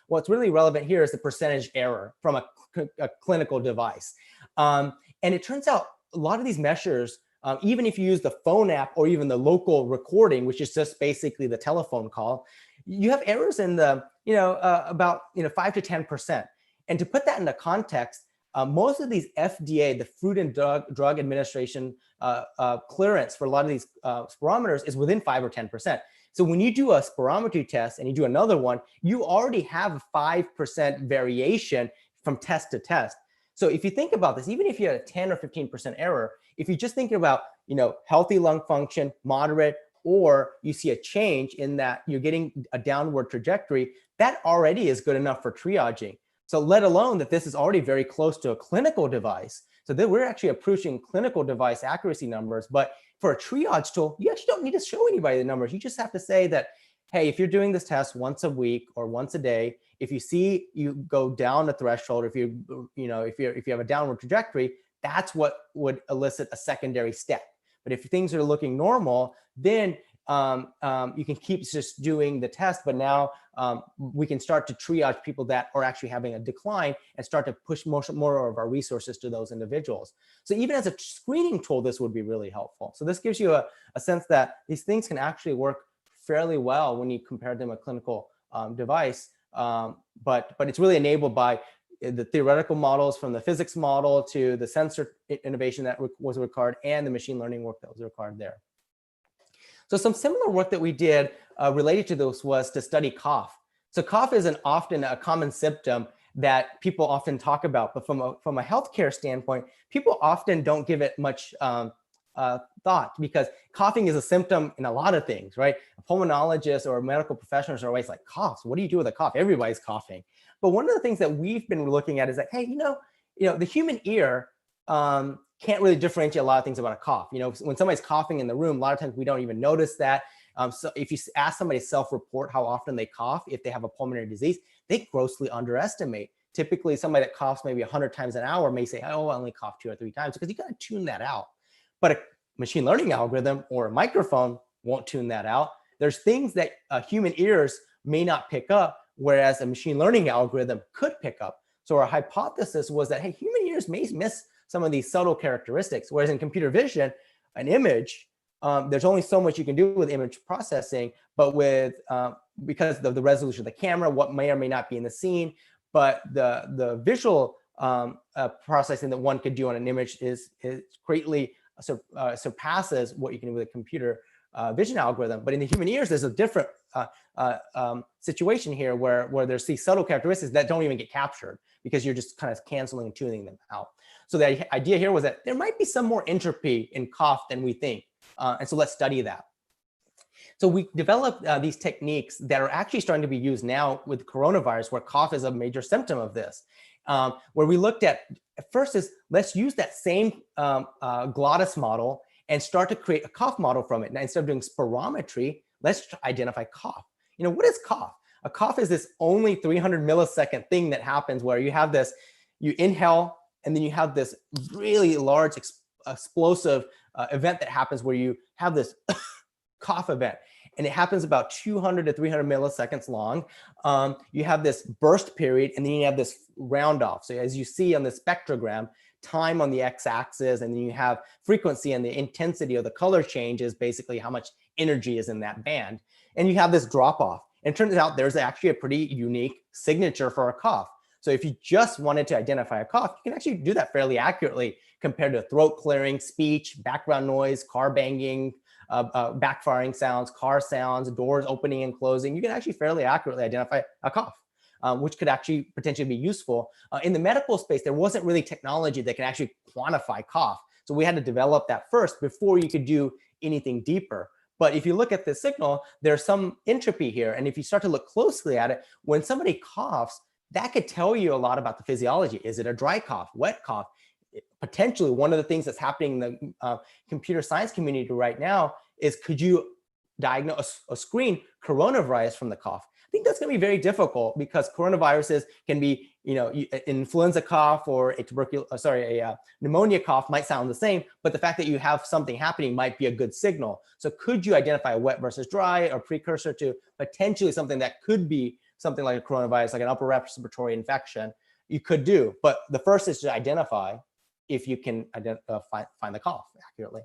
what's really relevant here is the percentage error from a clinical device. And it turns out a lot of these measures, even if you use the phone app or even the local recording, which is just basically the telephone call, you have errors in the, about 5 to 10%. And to put that into context, most of these FDA, the Food and Drug Administration clearance for a lot of these spirometers is within 5 or 10%. So when you do a spirometry test and you do another one, you already have a 5% variation from test to test. So if you think about this, even if you had a 10 or 15% error, if you're just thinking about, healthy lung function, moderate, or you see a change in that you're getting a downward trajectory, that already is good enough for triaging. So let alone that this is already very close to a clinical device. So that we're actually approaching clinical device accuracy numbers. But for a triage tool, you actually don't need to show anybody the numbers. You just have to say that, hey, if you're doing this test once a week or once a day, if you see you go down the threshold, if you have a downward trajectory, that's what would elicit a secondary step. But if things are looking normal, then you can keep just doing the test, but now we can start to triage people that are actually having a decline and start to push more of our resources to those individuals. So even as a screening tool, this would be really helpful. So this gives you a sense that these things can actually work fairly well when you compare them to a clinical device, but it's really enabled by the theoretical models, from the physics model to the sensor innovation that was required and the machine learning work that was required there. So some similar work that we did related to this was to study cough. So cough is often a common symptom that people often talk about, but from a healthcare standpoint, people often don't give it much thought, because coughing is a symptom in a lot of things, right? Pulmonologists or medical professionals are always like, coughs, what do you do with a cough? Everybody's coughing. But one of the things that we've been looking at is that, hey, the human ear can't really differentiate a lot of things about a cough. When somebody's coughing in the room, a lot of times we don't even notice that. So if you ask somebody to self-report how often they cough, if they have a pulmonary disease, they grossly underestimate. Typically, somebody that coughs maybe 100 times an hour may say, oh, I only cough 2 or 3 times, because you got to tune that out. But a machine learning algorithm or a microphone won't tune that out. There's things that human ears may not pick up, whereas a machine learning algorithm could pick up. So our hypothesis was that, hey, human ears may miss some of these subtle characteristics, whereas in computer vision, an image, there's only so much you can do with image processing, but because of the resolution of the camera, what may or may not be in the scene, but the visual processing that one could do on an image is greatly surpasses what you can do with a computer vision algorithm. But in the human ears, there's a different situation here where there's these subtle characteristics that don't even get captured, because you're just kind of canceling and tuning them out. So the idea here was that there might be some more entropy in cough than we think. And so let's study that. So we developed these techniques that are actually starting to be used now with coronavirus, where cough is a major symptom of this. Where we looked at first is, let's use that same glottis model and start to create a cough model from it. Now, instead of doing spirometry, let's identify cough. What is cough? A cough is this only 300 millisecond thing that happens where you have this, you inhale, and then you have this really large explosive event that happens where you have this cough event. And it happens about 200 to 300 milliseconds long. You have this burst period, and then you have this round off. So as you see on the spectrogram, time on the x-axis, and then you have frequency, and the intensity of the color change is basically how much energy is in that band. And you have this drop off. And it turns out there's actually a pretty unique signature for a cough. So if you just wanted to identify a cough, you can actually do that fairly accurately compared to throat clearing, speech, background noise, car banging, backfiring sounds, car sounds, doors opening and closing. You can actually fairly accurately identify a cough, which could actually potentially be useful. In the medical space, there wasn't really technology that can actually quantify cough. So we had to develop that first before you could do anything deeper. But if you look at the signal, there's some entropy here. And if you start to look closely at it, when somebody coughs, that could tell you a lot about the physiology. Is it a dry cough, wet cough? Potentially, one of the things that's happening in the computer science community right now is, could you diagnose or screen coronavirus from the cough? I think that's going to be very difficult, because coronaviruses can be, an influenza cough or a pneumonia cough might sound the same, but the fact that you have something happening might be a good signal. So could you identify wet versus dry, or precursor to potentially something that could be something like a coronavirus, like an upper respiratory infection? You could do, but the first is to identify if you can find the cough accurately.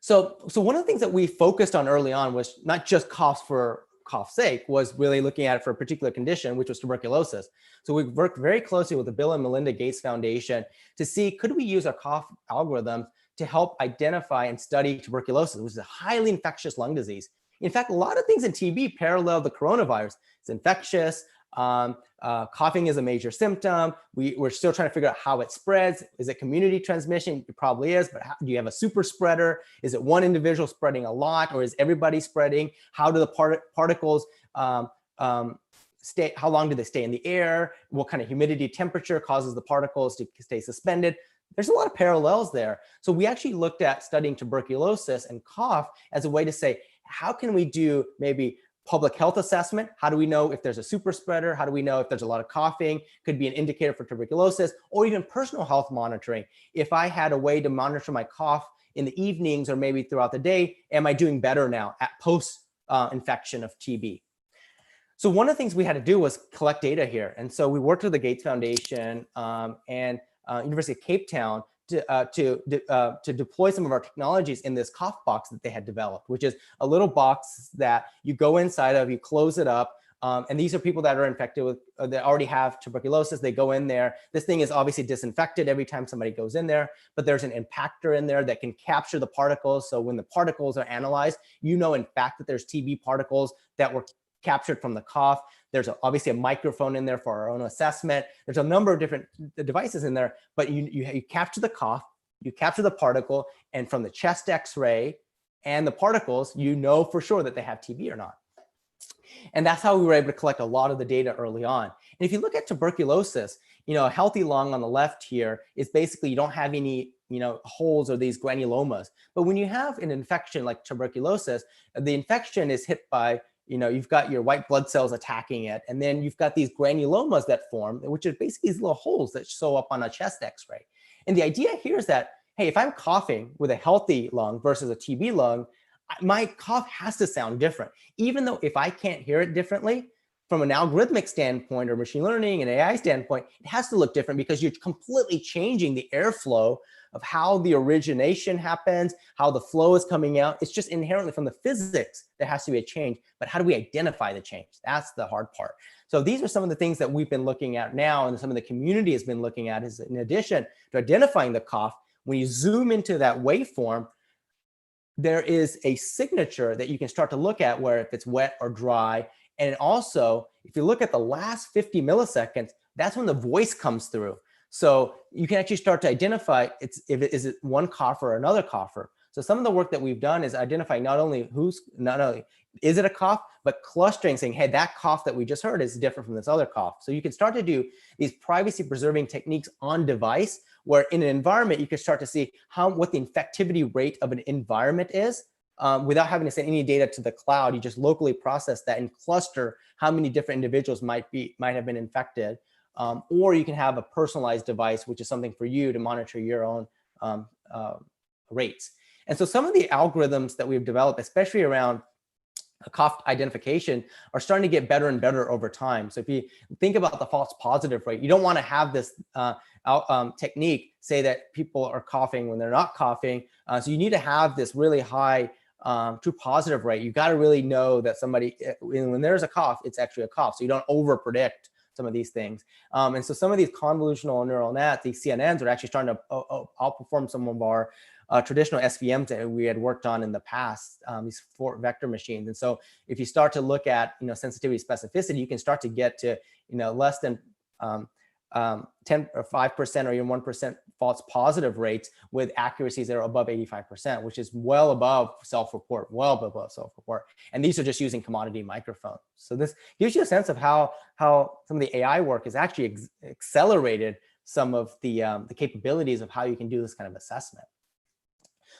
So one of the things that we focused on early on was not just coughs for cough's sake, was really looking at it for a particular condition, which was tuberculosis. So we worked very closely with the Bill and Melinda Gates Foundation to see, could we use our cough algorithms to help identify and study tuberculosis, which is a highly infectious lung disease. In fact, a lot of things in TB parallel the coronavirus. It's infectious. Coughing is a major symptom. We're still trying to figure out how it spreads. Is it community transmission? It probably is, but do you have a super spreader? Is it one individual spreading a lot, or is everybody spreading? How do the particles stay? How long do they stay in the air? What kind of humidity, temperature causes the particles to stay suspended? There's a lot of parallels there. So we actually looked at studying tuberculosis and cough as a way to say, how can we do maybe public health assessment? How do we know if there's a super spreader? How do we know if there's a lot of coughing? Could be an indicator for tuberculosis, or even personal health monitoring. If I had a way to monitor my cough in the evenings or maybe throughout the day, am I doing better now at post-infection of TB? So one of the things we had to do was collect data here. And so we worked with the Gates Foundation and University of Cape Town to deploy some of our technologies in this cough box that they had developed, which is a little box that you go inside of, you close it up, and these are people that are infected with, that already have tuberculosis. They go in there. This thing is obviously disinfected every time somebody goes in there, but there's an impactor in there that can capture the particles. So when the particles are analyzed, in fact, that there's TB particles that were captured from the cough. There's obviously a microphone in there for our own assessment. There's a number of different devices in there, but you capture the cough, you capture the particle, and from the chest X-ray and the particles, you know for sure that they have TB or not. And that's how we were able to collect a lot of the data early on. And if you look at tuberculosis, a healthy lung on the left here is basically you don't have any holes or these granulomas. But when you have an infection like tuberculosis, the infection is hit by, you've got your white blood cells attacking it. And then you've got these granulomas that form, which are basically these little holes that show up on a chest X-ray. And the idea here is that, hey, if I'm coughing with a healthy lung versus a TB lung, my cough has to sound different, even though if I can't hear it differently, from an algorithmic standpoint or machine learning and AI standpoint, it has to look different because you're completely changing the airflow of how the origination happens, how the flow is coming out. It's just inherently from the physics, there has to be a change. But how do we identify the change? That's the hard part. So these are some of the things that we've been looking at now, and some of the community has been looking at is, in addition to identifying the cough, when you zoom into that waveform, there is a signature that you can start to look at where if it's wet or dry. And also, if you look at the last 50 milliseconds, that's when the voice comes through. So you can actually start to identify is it one cougher or another cougher. So some of the work that we've done is identifying not only is it a cough, but clustering, saying, hey, that cough that we just heard is different from this other cough. So you can start to do these privacy preserving techniques on device, where in an environment, you can start to see what the infectivity rate of an environment is without having to send any data to the cloud. You just locally process that and cluster how many different individuals might have been infected. Or you can have a personalized device, which is something for you to monitor your own rates. And so some of the algorithms that we've developed, especially around cough identification, are starting to get better and better over time. So if you think about the false positive rate, you don't want to have this technique say that people are coughing when they're not coughing. So you need to have this really high true positive rate. You got to really know that somebody, when there's a cough, it's actually a cough. So you don't over predict some of these things. And so some of these convolutional neural nets, these CNNs, are actually starting to outperform some of our traditional SVMs that we had worked on in the past, these 4 vector machines. And so if you start to look at sensitivity specificity, you can start to get to less than 10 or 5% or even 1% false positive rates with accuracies that are above 85%, which is well above self-report, And these are just using commodity microphones. So this gives you a sense of how some of the AI work has actually accelerated some of the capabilities of how you can do this kind of assessment.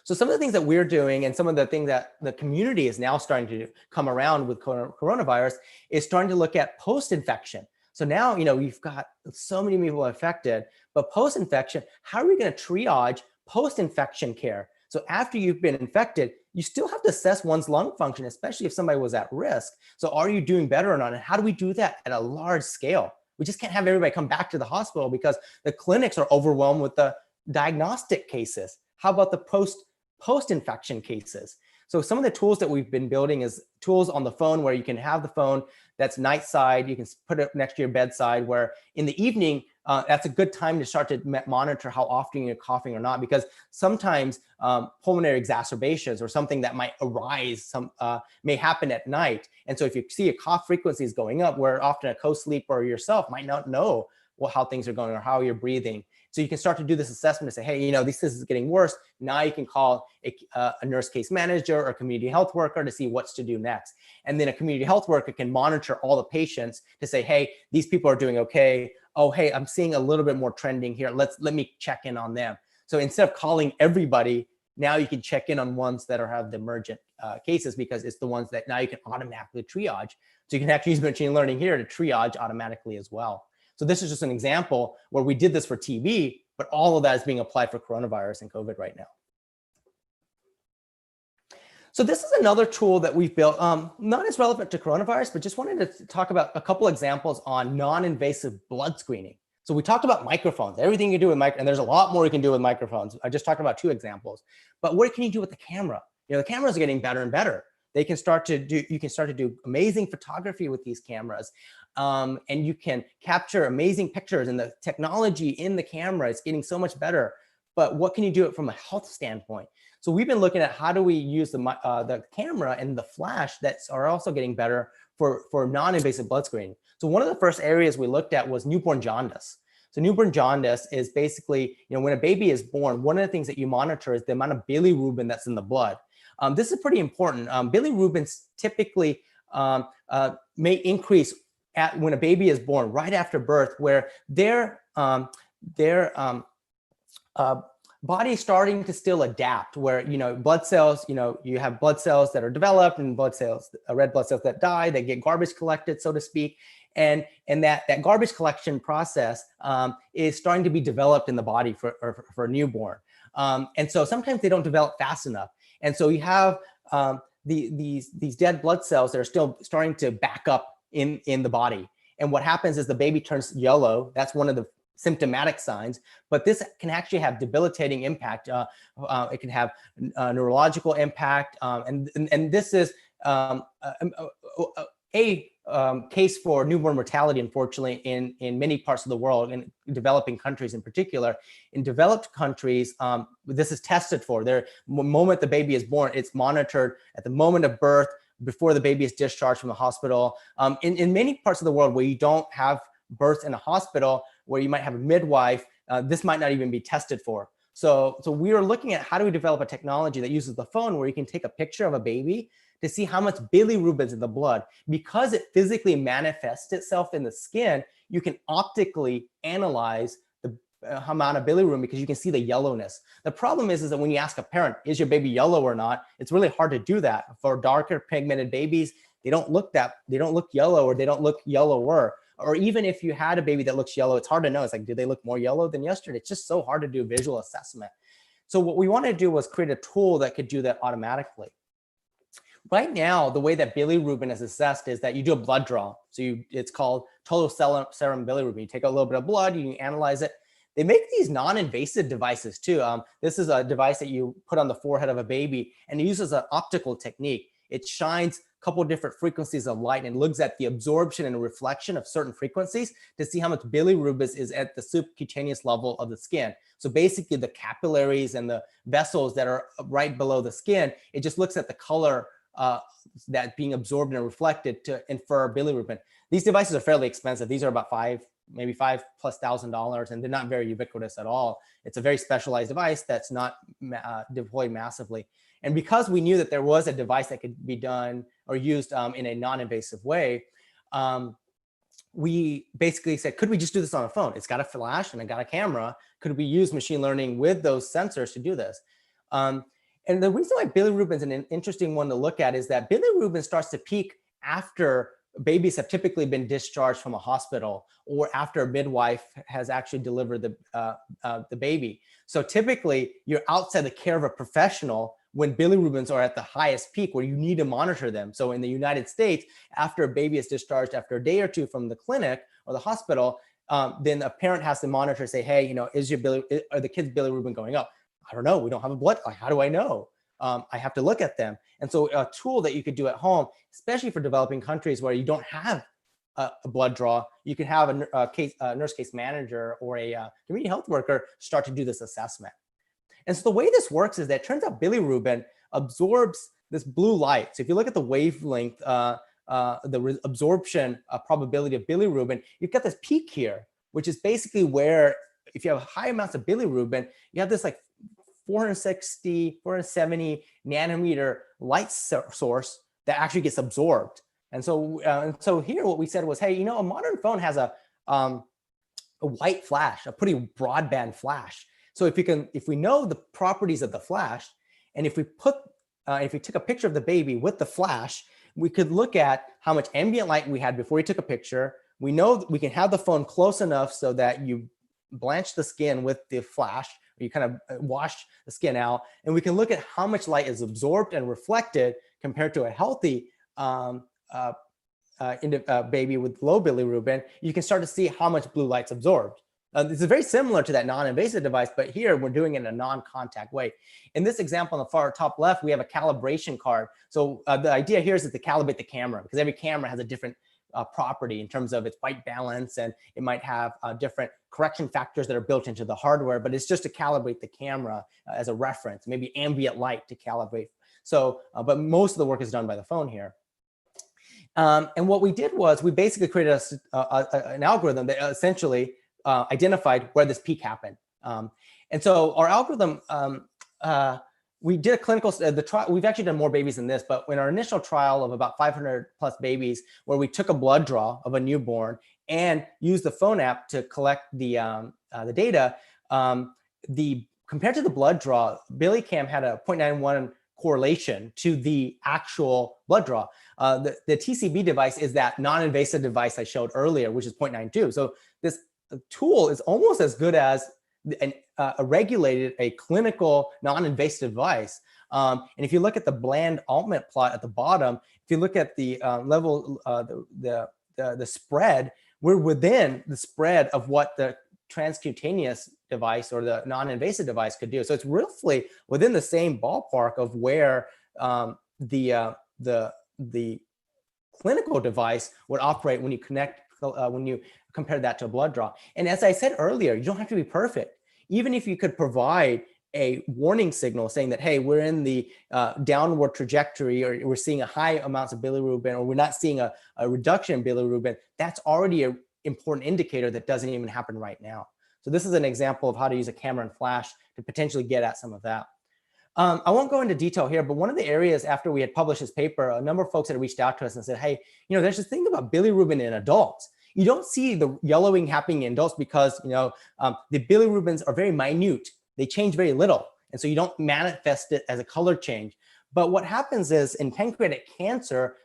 So some of the things that we're doing and some of the things that the community is now starting to come around with coronavirus is starting to look at post-infection. So now, we've got so many people affected, but post-infection, how are we going to triage post-infection care? So after you've been infected, you still have to assess one's lung function, especially if somebody was at risk. So are you doing better or not? And how do we do that at a large scale? We just can't have everybody come back to the hospital because the clinics are overwhelmed with the diagnostic cases. How about the post-infection cases? So some of the tools that we've been building is tools on the phone where you can have the phone that's night side. You can put it next to your bedside, where in the evening, that's a good time to start to monitor how often you're coughing or not, because sometimes pulmonary exacerbations or something that might arise may happen at night. And so if you see a cough frequency is going up, where often a co-sleeper or yourself might not know how things are going or how you're breathing. So you can start to do this assessment to say, hey, this is getting worse. Now you can call a nurse case manager or a community health worker to see what's to do next. And then a community health worker can monitor all the patients to say, hey, these people are doing okay. Oh, hey, I'm seeing a little bit more trending here. Let me check in on them. So instead of calling everybody, now you can check in on ones that have the emergent cases, because it's the ones that now you can automatically triage. So you can actually use machine learning here to triage automatically as well. So this is just an example where we did this for TB, but all of that is being applied for coronavirus and COVID right now. So this is another tool that we've built, not as relevant to coronavirus, but just wanted to talk about a couple examples on non-invasive blood screening. So we talked about microphones, everything you do with and there's a lot more you can do with microphones. I just talked about 2 examples, but what can you do with the camera? The cameras are getting better and better. You can start to do amazing photography with these cameras. And you can capture amazing pictures, and the technology in the camera is getting so much better. But what can you do it from a health standpoint? So we've been looking at how do we use the camera and the flash that are also getting better for non-invasive blood screening. So one of the first areas we looked at was newborn jaundice. So newborn jaundice is basically, when a baby is born, one of the things that you monitor is the amount of bilirubin that's in the blood. This is pretty important. Bilirubins typically may increase when a baby is born right after birth, where their body is starting to still adapt, where blood cells, you have blood cells that are developed and blood cells, red blood cells that die, they get garbage collected, so to speak. And that garbage collection process is starting to be developed in the body for a newborn. And so sometimes they don't develop fast enough. And so you have these dead blood cells that are still starting to back up in the body. And what happens is the baby turns yellow. That's one of the symptomatic signs, but this can actually have debilitating impact. It can have neurological impact. And this is a case for newborn mortality, unfortunately, in many parts of the world, in developing countries in particular. In developed countries, this is tested for. The moment the baby is born, it's monitored at the moment of birth, before the baby is discharged from the hospital. In many parts of the world where you don't have birth in a hospital, where you might have a midwife, this might not even be tested for. So we are looking at how do we develop a technology that uses the phone where you can take a picture of a baby to see how much bilirubin is in the blood. Because it physically manifests itself in the skin, you can optically analyze the amount of bilirubin because you can see the yellowness. The problem is that when you ask a parent, is your baby yellow or not, it's really hard to do that. For darker pigmented babies, they don't look yellow, or they don't look yellower. Or even if you had a baby that looks yellow, it's hard to know. It's like, did they look more yellow than yesterday? It's just so hard to do visual assessment. So what we wanted to do was create a tool that could do that automatically. Right now, the way that bilirubin is assessed is that you do a blood draw. So it's called total serum bilirubin. You take a little bit of blood, you can analyze it. They make these non-invasive devices too. This is a device that you put on the forehead of a baby, and it uses an optical technique. It shines a couple different frequencies of light and looks at the absorption and reflection of certain frequencies to see how much bilirubin is at the subcutaneous level of the skin. So basically the capillaries and the vessels that are right below the skin, it just looks at the color that being absorbed and reflected to infer bilirubin. These devices are fairly expensive. These are about maybe $5,000+, and they're not very ubiquitous at all. It's a very specialized device that's not deployed massively. And because we knew that there was a device that could be done or used in a non-invasive way, we basically said, could we just do this on a phone? It's got a flash and it got a camera. Could we use machine learning with those sensors to do this? And the reason why bilirubin is an interesting one to look at is that bilirubin starts to peak after babies have typically been discharged from a hospital, or after a midwife has actually delivered the baby. So typically you're outside the care of a professional when bilirubins are at the highest peak, where you need to monitor them. So in the United States, after a baby is discharged after a day or two from the clinic or the hospital, then a parent has to monitor, say, hey, are the kids' bilirubin going up? I don't know. We don't have a blood. How do I know? I have to look at them. And so a tool that you could do at home, especially for developing countries where you don't have a blood draw, you can have a nurse case manager or a community health worker start to do this assessment. And so the way this works is that it turns out bilirubin absorbs this blue light. So if you look at the wavelength, the absorption probability of bilirubin, you've got this peak here, which is basically where if you have high amounts of bilirubin, you have this like 460, 470 nanometer light source that actually gets absorbed. And so here what we said was, hey, a modern phone has a white flash, a pretty broadband flash. So if we know the properties of the flash, and if we took a picture of the baby with the flash, we could look at how much ambient light we had before we took a picture. We know we can have the phone close enough so that you blanch the skin with the flash, or you kind of wash the skin out, and we can look at how much light is absorbed and reflected compared to a healthy baby with low bilirubin. You can start to see how much blue light's absorbed. This is very similar to that non-invasive device, but here we're doing it in a non-contact way. In this example on the far top left, we have a calibration card. So the idea here is to calibrate the camera, because every camera has a different property in terms of its white balance, and it might have different correction factors that are built into the hardware, but it's just to calibrate the camera as a reference, maybe ambient light to calibrate. So, but most of the work is done by the phone here. And what we did was we basically created an algorithm that essentially identified where this peak happened. And so our algorithm, we did a clinical, the trial, we've actually done more babies than this, but in our initial trial of about 500 plus babies, where we took a blood draw of a newborn and used the phone app to collect the data, compared to the blood draw, BillyCam had a 0.91 correlation to the actual blood draw. The TCB device is that non-invasive device I showed earlier, which is 0.92. So this tool is almost as good as a regulated, a clinical non-invasive device. And if you look at the bland Altman plot at the bottom, if you look at the level, the spread, we're within the spread of what the transcutaneous device or the non-invasive device could do. So it's roughly within the same ballpark of where the clinical device would operate when you when you compare that to a blood draw. And as I said earlier, you don't have to be perfect. Even if you could provide a warning signal saying that, hey, we're in the downward trajectory, or we're seeing a high amounts of bilirubin, or we're not seeing a reduction in bilirubin, that's already an important indicator that doesn't even happen right now. So this is an example of how to use a camera and flash to potentially get at some of that. I won't go into detail here, but one of the areas after we had published this paper, a number of folks had reached out to us and said, hey, there's this thing about bilirubin in adults. You don't see the yellowing happening in adults because, the bilirubins are very minute. They change very little. And so you don't manifest it as a color change. But what happens is in pancreatic cancer,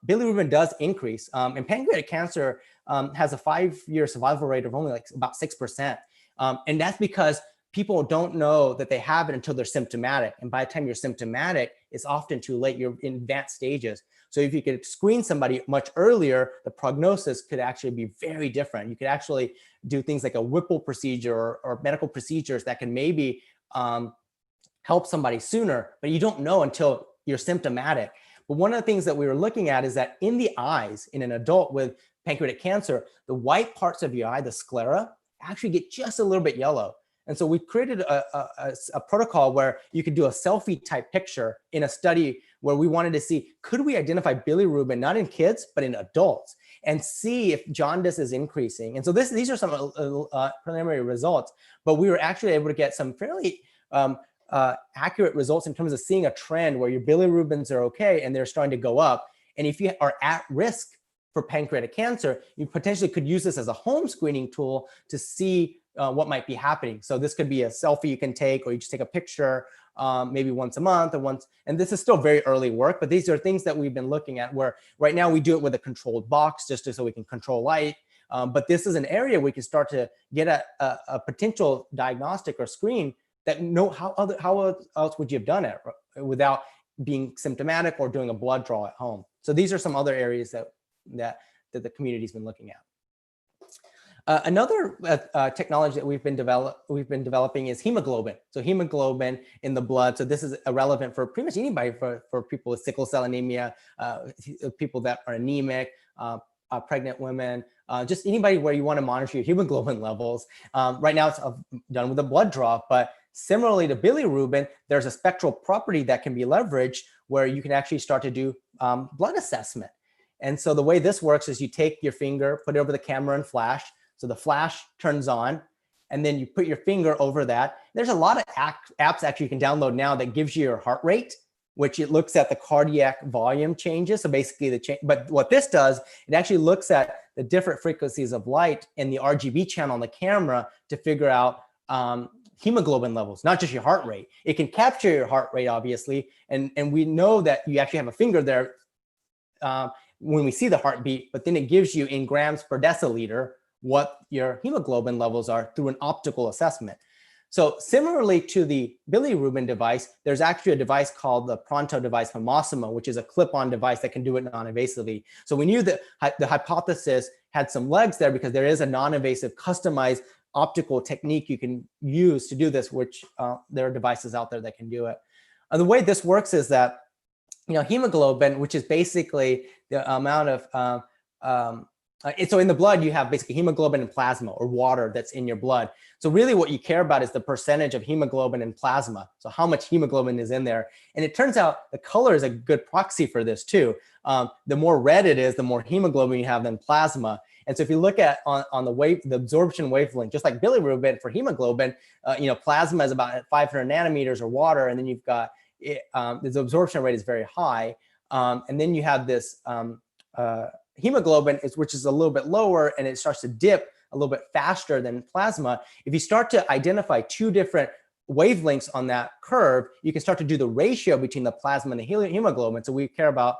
bilirubin does increase. And pancreatic cancer has a 5-year survival rate of only like about 6%. And that's because people don't know that they have it until they're symptomatic. And by the time you're symptomatic, it's often too late. You're in advanced stages. So if you could screen somebody much earlier, the prognosis could actually be very different. You could actually do things like a Whipple procedure or medical procedures that can maybe help somebody sooner, but you don't know until you're symptomatic. But one of the things that we were looking at is that in the eyes, in an adult with pancreatic cancer, the white parts of your eye, the sclera, actually get just a little bit yellow. And so we created a protocol where you could do a selfie type picture in a study where we wanted to see, could we identify bilirubin, not in kids, but in adults, and see if jaundice is increasing. And so these are some preliminary results, but we were actually able to get some fairly accurate results in terms of seeing a trend where your bilirubins are okay and they're starting to go up. And if you are at risk for pancreatic cancer, you potentially could use this as a home screening tool to see what might be happening. So this could be a selfie you can take, or you just take a picture maybe once a month or once, and this is still very early work, but these are things that we've been looking at where right now we do it with a controlled box just so we can control light. But this is an area we can start to get at a potential diagnostic or screen that how else would you have done it without being symptomatic or doing a blood draw at home. So these are some other areas that the community's been looking at. Another technology that we've been developing is hemoglobin. So hemoglobin in the blood. So this is relevant for pretty much anybody, for people with sickle cell anemia, people that are anemic, pregnant women, just anybody where you want to monitor your hemoglobin levels. Right now it's done with a blood draw, but similarly to bilirubin, there's a spectral property that can be leveraged where you can actually start to do blood assessment. And so the way this works is you take your finger, put it over the camera and flash. So the flash turns on, and then you put your finger over that. There's a lot of apps actually you can download now that gives you your heart rate, which it looks at the cardiac volume changes. So basically but what this does, it actually looks at the different frequencies of light in the RGB channel on the camera to figure out hemoglobin levels, not just your heart rate. It can capture your heart rate, obviously. And we know that you actually have a finger there when we see the heartbeat, but then it gives you in grams per deciliter what your hemoglobin levels are through an optical assessment. So similarly to the bilirubin device, there's actually a device called the Pronto device from Massimo, which is a clip-on device that can do it non-invasively. So we knew that the hypothesis had some legs there because there is a non-invasive customized optical technique you can use to do this, which there are devices out there that can do it. And the way this works is that, hemoglobin, which is basically the amount of So in the blood, you have basically hemoglobin and plasma, or water that's in your blood. So really what you care about is the percentage of hemoglobin and plasma. So how much hemoglobin is in there. And it turns out the color is a good proxy for this too. The more red it is, the more hemoglobin you have than plasma. And so if you look at on the absorption wavelength, just like bilirubin for hemoglobin, plasma is about 500 nanometers, or water, and then you've got the absorption rate is very high. And then you have this hemoglobin, which is a little bit lower, and it starts to dip a little bit faster than plasma. If you start to identify two different wavelengths on that curve, you can start to do the ratio between the plasma and the hemoglobin. So we care about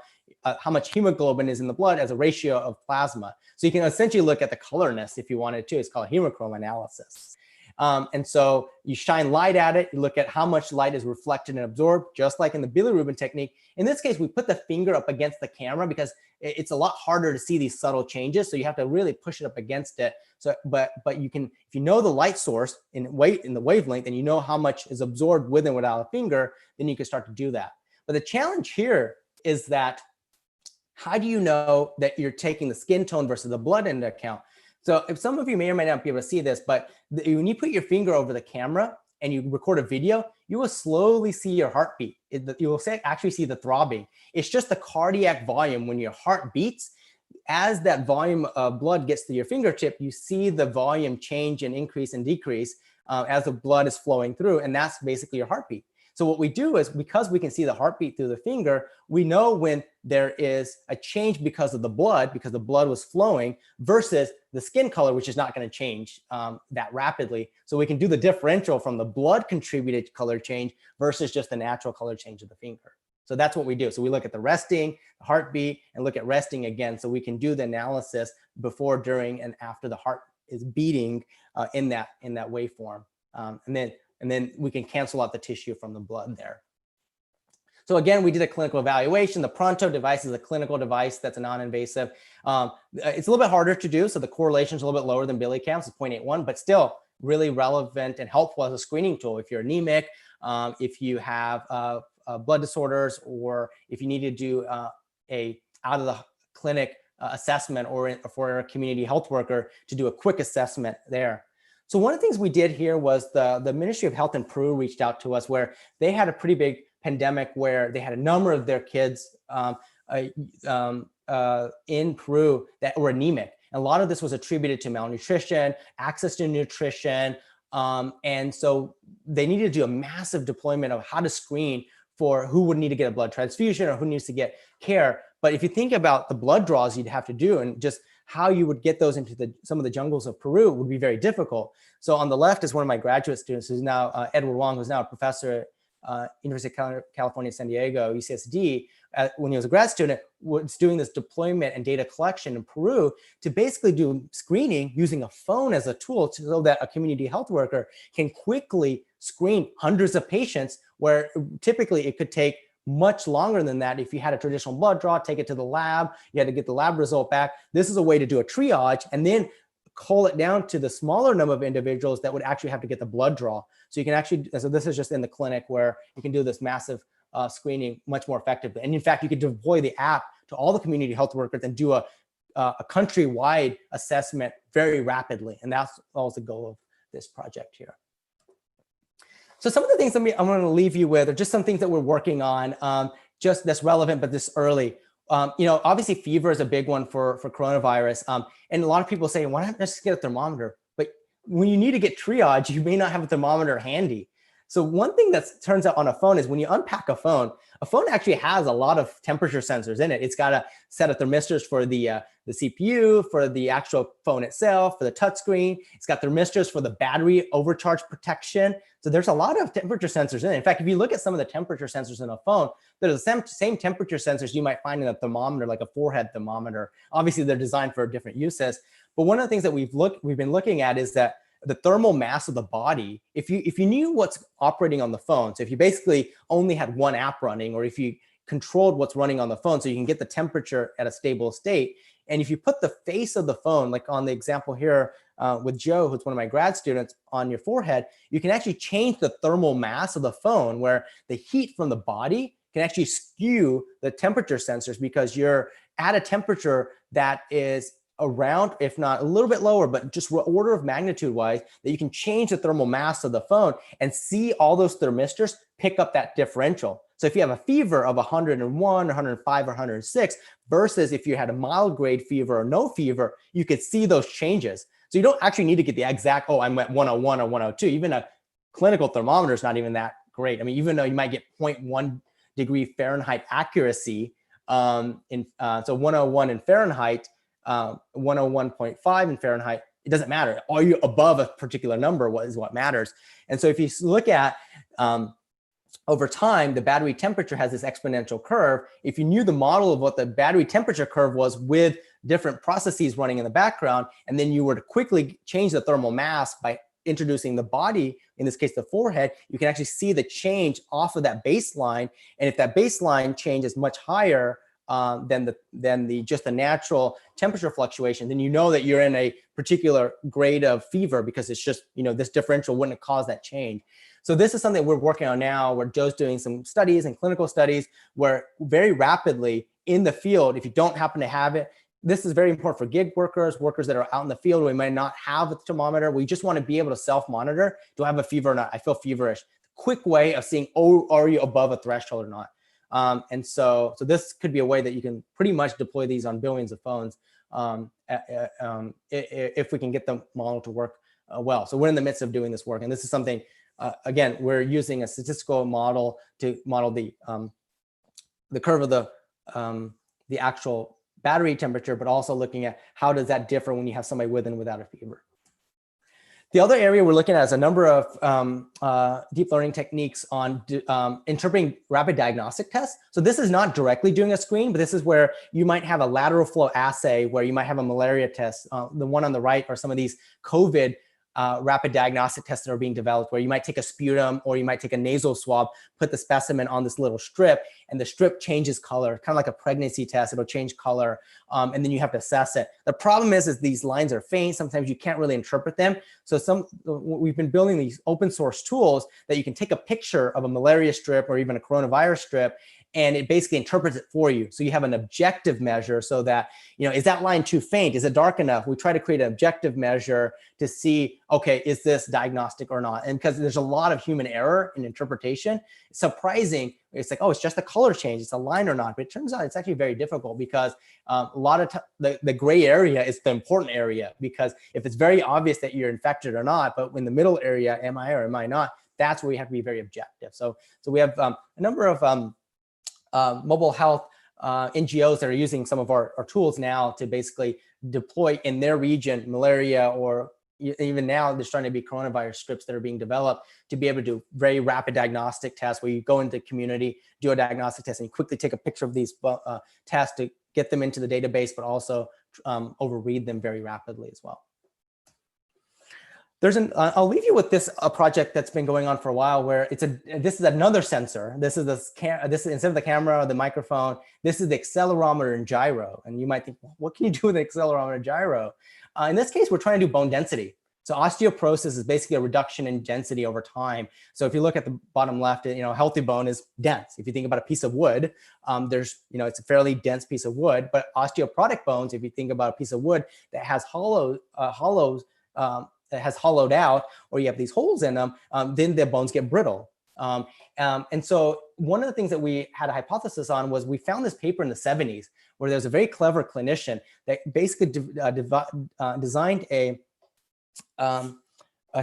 how much hemoglobin is in the blood as a ratio of plasma. So you can essentially look at the colorness if you wanted to. It's called hemochrome analysis. And so you shine light at it, you look at how much light is reflected and absorbed, just like in the bilirubin technique. In this case, we put the finger up against the camera because it's a lot harder to see these subtle changes. So you have to really push it up against it. So, but you can, if you know the light source in the wavelength, and you know how much is absorbed with and without a finger, then you can start to do that. But the challenge here is that, how do you know that you're taking the skin tone versus the blood into account? So if some of you may or may not be able to see this, but when you put your finger over the camera and you record a video, you will slowly see your heartbeat. You will actually see the throbbing. It's just the cardiac volume. When your heart beats, as that volume of blood gets to your fingertip, you see the volume change and increase and decrease as the blood is flowing through. And that's basically your heartbeat. So what we do is, because we can see the heartbeat through the finger, we know when there is a change because of the blood, because the blood was flowing, versus the skin color, which is not going to change that rapidly. So we can do the differential from the blood contributed color change versus just the natural color change of the finger. So that's what we do. So we look at the resting, the heartbeat, and look at resting again. So we can do the analysis before, during, and after the heart is beating in that waveform. And then we can cancel out the tissue from the blood there. So again, we did a clinical evaluation. The Pronto device is a clinical device that's a non-invasive. It's a little bit harder to do, so the correlation is a little bit lower than BiliCams, it's 0.81, but still really relevant and helpful as a screening tool if you're anemic, if you have blood disorders, or if you need to do a out of the clinic assessment, or for a community health worker to do a quick assessment there. So one of the things we did here was the Ministry of Health in Peru reached out to us, where they had a pretty big pandemic where they had a number of their kids in Peru that were anemic. And a lot of this was attributed to malnutrition, access to nutrition. And so they needed to do a massive deployment of how to screen for who would need to get a blood transfusion or who needs to get care. But if you think about the blood draws you'd have to do, and just how you would get those into some of the jungles of Peru, would be very difficult. So on the left is one of my graduate students, who's now Edward Wong, who's now a professor at University of California, San Diego, UCSD. When he was a grad student, was doing this deployment and data collection in Peru to basically do screening using a phone as a tool, so that a community health worker can quickly screen hundreds of patients, where typically it could take much longer than that. If you had a traditional blood draw, take it to the lab, you had to get the lab result back. This is a way to do a triage and then cull it down to the smaller number of individuals that would actually have to get the blood draw. So you can actually, so this is just in the clinic where you can do this massive screening much more effectively. And in fact, you could deploy the app to all the community health workers and do a countrywide assessment very rapidly. And that's always the goal of this project here. So some of the things I'm going to leave you with are just some things that we're working on, just that's relevant, but this early. Obviously fever is a big one for coronavirus. And a lot of people say, why not just get a thermometer? But when you need to get triage, you may not have a thermometer handy. So one thing that turns out on a phone is when you unpack a phone actually has a lot of temperature sensors in it. It's got a set of thermistors for the CPU, for the actual phone itself, for the touchscreen. It's got thermistors for the battery overcharge protection. So there's a lot of temperature sensors in it. In fact, if you look at some of the temperature sensors in a phone, they're the same temperature sensors you might find in a thermometer, like a forehead thermometer. Obviously, they're designed for different uses. But one of the things that we've been looking at is that the thermal mass of the body, if you knew what's operating on the phone, so if you basically only had one app running, or if you controlled what's running on the phone so you can get the temperature at a stable state, and if you put the face of the phone, like on the example here with Joe, who's one of my grad students, on your forehead, you can actually change the thermal mass of the phone, where the heat from the body can actually skew the temperature sensors, because you're at a temperature that is around, if not a little bit lower, but just order of magnitude wise, that you can change the thermal mass of the phone and see all those thermistors pick up that differential. So if you have a fever of 101, 105, or 106, versus if you had a mild grade fever or no fever, you could see those changes. So you don't actually need to get the exact, oh, I'm at 101 or 102. Even a clinical thermometer is not even that great. I mean, even though you might get 0.1 degree Fahrenheit accuracy, so 101 in Fahrenheit, 101.5 in Fahrenheit, it doesn't matter. Are you above a particular number is what matters. And so if you look at over time, the battery temperature has this exponential curve. If you knew the model of what the battery temperature curve was with different processes running in the background, and then you were to quickly change the thermal mass by introducing the body, in this case, the forehead, you can actually see the change off of that baseline. And if that baseline change is much higher than just the natural temperature fluctuation, then you know that you're in a particular grade of fever, because it's just, this differential wouldn't have caused that change. So this is something we're working on now. We're just doing some studies and clinical studies where very rapidly in the field, if you don't happen to have it, this is very important for gig workers that are out in the field. We might not have a thermometer. We just want to be able to self-monitor. Do I have a fever or not? I feel feverish. Quick way of seeing, oh, are you above a threshold or not? And so this could be a way that you can pretty much deploy these on billions of phones if we can get the model to work well. So we're in the midst of doing this work. And this is something, again, we're using a statistical model to model the curve of the actual battery temperature, but also looking at how does that differ when you have somebody with and without a fever. The other area we're looking at is a number of deep learning techniques on interpreting rapid diagnostic tests. So this is not directly doing a screen, but this is where you might have a lateral flow assay where you might have a malaria test. The one on the right are some of these COVID rapid diagnostic tests that are being developed, where you might take a sputum or you might take a nasal swab, put the specimen on this little strip, and the strip changes color, kind of like a pregnancy test. It'll change color, and then you have to assess it. The problem is these lines are faint. Sometimes you can't really interpret them. So we've been building these open source tools that you can take a picture of a malaria strip or even a coronavirus strip, and it basically interprets it for you. So you have an objective measure so that, is that line too faint? Is it dark enough? We try to create an objective measure to see, okay, is this diagnostic or not? And because there's a lot of human error in interpretation, it's surprising. It's like, oh, it's just a color change. It's a line or not. But it turns out it's actually very difficult, because a lot of the gray area is the important area, because if it's very obvious that you're infected or not, but in the middle area, am I or am I not? That's where we have to be very objective. So we have a number of mobile health NGOs that are using some of our tools now to basically deploy in their region malaria, or even now there's starting to be coronavirus strips that are being developed to be able to do very rapid diagnostic tests where you go into the community, do a diagnostic test, and you quickly take a picture of these tests to get them into the database, but also overread them very rapidly as well. I'll leave you with this project that's been going on for a while, where this is another sensor. This is instead of the camera or the microphone, this is the accelerometer and gyro. And you might think, well, what can you do with an accelerometer and gyro? In this case, we're trying to do bone density. So osteoporosis is basically a reduction in density over time. So if you look at the bottom left, healthy bone is dense. If you think about a piece of wood, it's a fairly dense piece of wood. But osteoporotic bones, if you think about a piece of wood that has that has hollowed out, or you have these holes in them, then the bones get brittle. And so one of the things that we had a hypothesis on was we found this paper in the 70s where there's a very clever clinician that basically designed a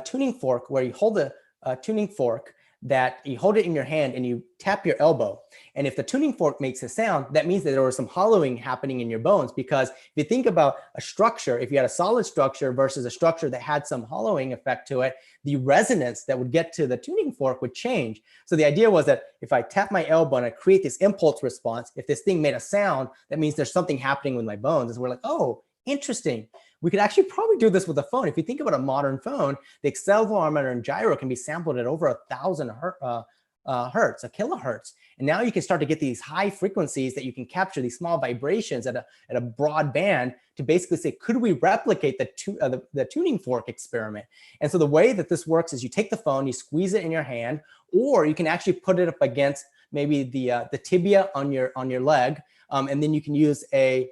tuning fork, where you hold a tuning fork, that you hold it in your hand and you tap your elbow. And if the tuning fork makes a sound, that means that there was some hollowing happening in your bones. Because if you think about a structure, if you had a solid structure versus a structure that had some hollowing effect to it, the resonance that would get to the tuning fork would change. So the idea was that if I tap my elbow and I create this impulse response, if this thing made a sound, that means there's something happening with my bones. And we're like, oh, interesting. We could actually probably do this with a phone. If you think about a modern phone, the accelerometer and gyro can be sampled at over 1,000 hertz, a kilohertz. And now you can start to get these high frequencies that you can capture these small vibrations at a broad band to basically say, could we replicate the tuning fork experiment? And so the way that this works is you take the phone, you squeeze it in your hand, or you can actually put it up against maybe the tibia on your leg, And then you can use a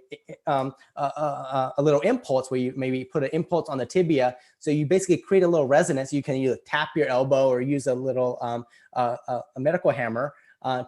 little impulse where you maybe put an impulse on the tibia. So you basically create a little resonance. You can either tap your elbow or use a little a medical hammer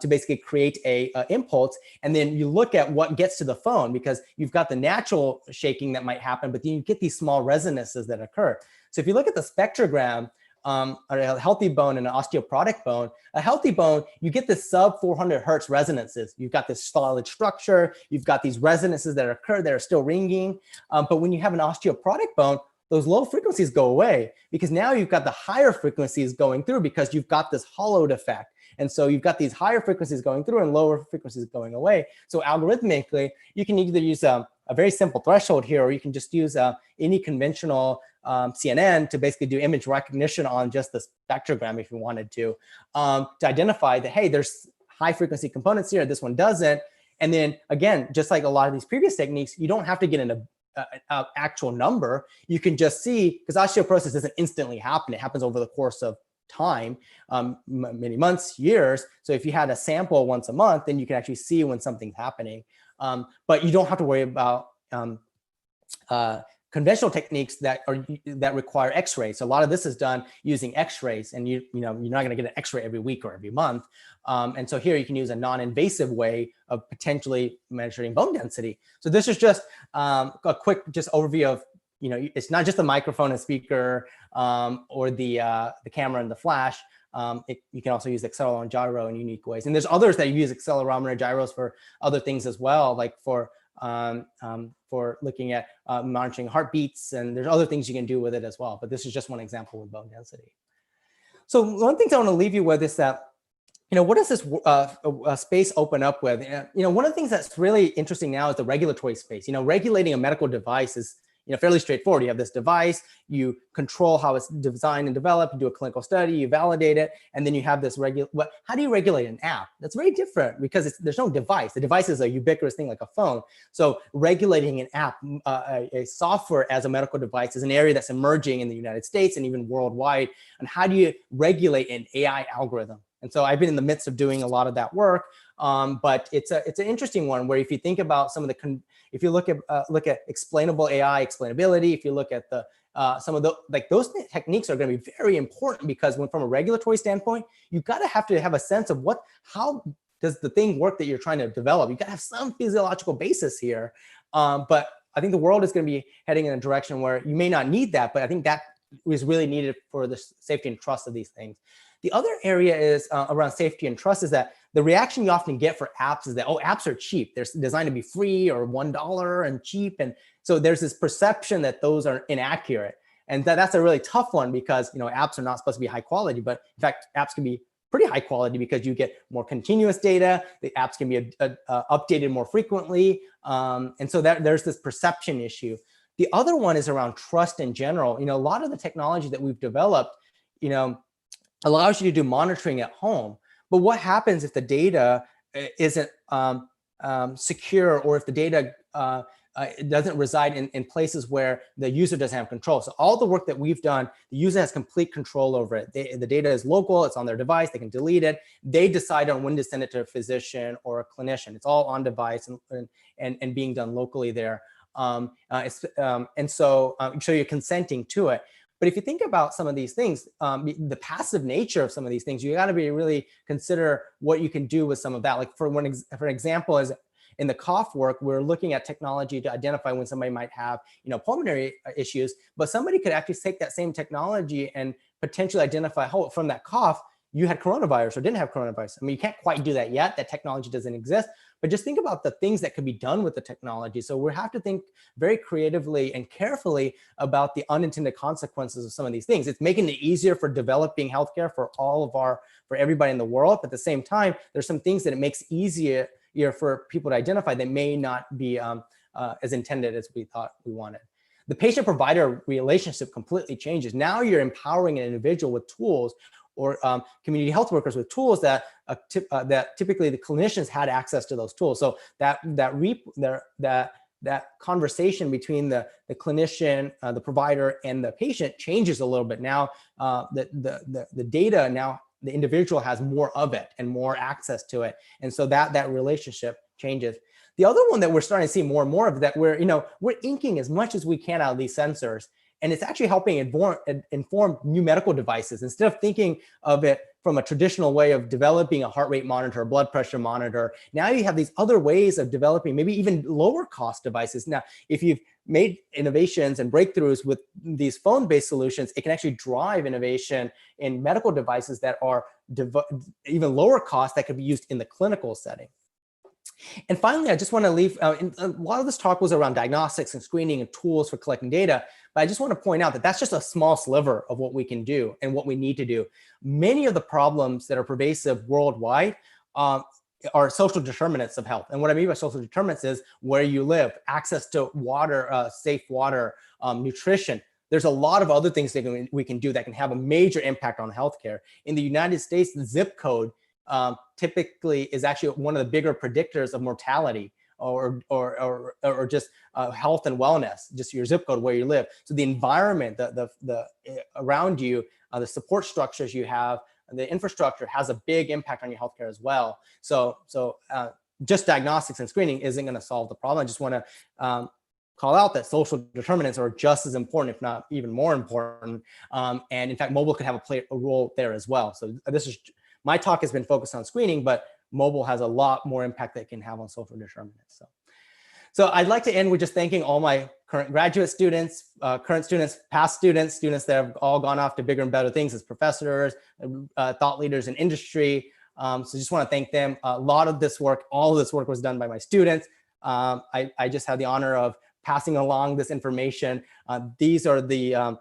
to basically create a impulse. And then you look at what gets to the phone, because you've got the natural shaking that might happen, but then you get these small resonances that occur. So if you look at the spectrogram, a healthy bone and an osteoporotic bone, a healthy bone, you get this sub 400 hertz resonances. You've got this solid structure. You've got these resonances that occur that are still ringing. But when you have an osteoporotic bone, those low frequencies go away, because now you've got the higher frequencies going through, because you've got this hollowed effect. And so you've got these higher frequencies going through and lower frequencies going away. So algorithmically, you can either use a very simple threshold here, or you can just use any conventional CNN to basically do image recognition on just the spectrogram if you wanted to identify that, hey, there's high frequency components here, this one doesn't. And then again, just like a lot of these previous techniques, you don't have to get into an actual number. You can just see, because osteoporosis doesn't instantly happen. It happens over the course of time, many months, years. So if you had a sample once a month, then you can actually see when something's happening. But you don't have to worry about conventional techniques that require X-rays. So a lot of this is done using X-rays, and you're not going to get an X-ray every week or every month. And so here you can use a non-invasive way of potentially measuring bone density. So this is just a quick overview of, it's not just the microphone and speaker or the camera and the flash. You can also use accelerometer and gyro in unique ways. And there's others that use accelerometer gyros for other things as well, like for looking at monitoring heartbeats, and there's other things you can do with it as well. But this is just one example with bone density. So one of the things I want to leave you with is that, what does this space open up with? One of the things that's really interesting now is the regulatory space. Regulating a medical device is fairly straightforward. You have this device, you control how it's designed and developed, you do a clinical study, you validate it, and then you have this how do you regulate an app? That's very different, because there's no device. The device is a ubiquitous thing like a phone. So regulating an app, a software as a medical device, is an area that's emerging in the United States and even worldwide. And how do you regulate an AI algorithm? And so I've been in the midst of doing a lot of that work, but it's an interesting one, where if you think about some of the if you look at explainable AI, explainability, if you look at some of those techniques are going to be very important, because from a regulatory standpoint, you've got to have a sense of how does the thing work that you're trying to develop. You've got to have some physiological basis here. But I think the world is going to be heading in a direction where you may not need that, but I think that is really needed for the safety and trust of these things. The other area is around safety and trust, is that the reaction you often get for apps is that, oh, apps are cheap. They're designed to be free or $1 and cheap. And so there's this perception that those are inaccurate. And that's a really tough one, because apps are not supposed to be high quality, but in fact, apps can be pretty high quality, because you get more continuous data. The apps can be updated more frequently. And so there's this perception issue. The other one is around trust in general. A lot of the technology that we've developed, allows you to do monitoring at home. But what happens if the data isn't secure, or if the data doesn't reside in places where the user doesn't have control? So all the work that we've done, the user has complete control over it. The data is local, it's on their device, they can delete it. They decide on when to send it to a physician or a clinician. It's all on device and being done locally there. And so you're consenting to it. But if you think about some of these things, the passive nature of some of these things, you got to really consider what you can do with some of that. Like for example, is in the cough work, we're looking at technology to identify when somebody might have, pulmonary issues, but somebody could actually take that same technology and potentially identify, oh, from that cough, you had coronavirus or didn't have coronavirus. I mean, you can't quite do that yet. That technology doesn't exist, but just think about the things that could be done with the technology. So we have to think very creatively and carefully about the unintended consequences of some of these things. It's making it easier for developing healthcare for everybody in the world. But at the same time, there's some things that it makes easier for people to identify that may not be as intended as we thought we wanted. The patient-provider relationship completely changes. Now you're empowering an individual with tools, or community health workers with tools that typically the clinicians had access to those tools. So that conversation between the clinician, the provider, and the patient changes a little bit. Now the data, now the individual has more of it and more access to it, and so that relationship changes. The other one that we're starting to see more and more of that we're inking as much as we can out of these sensors. And it's actually helping inform new medical devices. Instead of thinking of it from a traditional way of developing a heart rate monitor, a blood pressure monitor, now you have these other ways of developing maybe even lower cost devices. Now, if you've made innovations and breakthroughs with these phone-based solutions, it can actually drive innovation in medical devices that are even lower cost that could be used in the clinical setting. And finally, I just want to leave, a lot of this talk was around diagnostics and screening and tools for collecting data, but I just want to point out that that's just a small sliver of what we can do and what we need to do. Many of the problems that are pervasive worldwide are social determinants of health. And what I mean by social determinants is where you live, access to water, safe water, nutrition. There's a lot of other things that we can do that can have a major impact on healthcare. In the United States, the zip code typically is actually one of the bigger predictors of mortality or just health and wellness, just your zip code where you live. So the environment, the around you, the support structures you have, the infrastructure has a big impact on your healthcare as well. So just diagnostics and screening isn't going to solve the problem. I just want to call out that social determinants are just as important, if not even more important. And in fact, mobile could have a role there as well. So this is, my talk has been focused on screening, but mobile has a lot more impact that it can have on social determinants. So I'd like to end with just thanking all my current graduate students, current students, past students, students that have all gone off to bigger and better things as professors, thought leaders in industry. So just want to thank them. A lot of this work, all of this work was done by my students. I just had the honor of passing along this information. These are the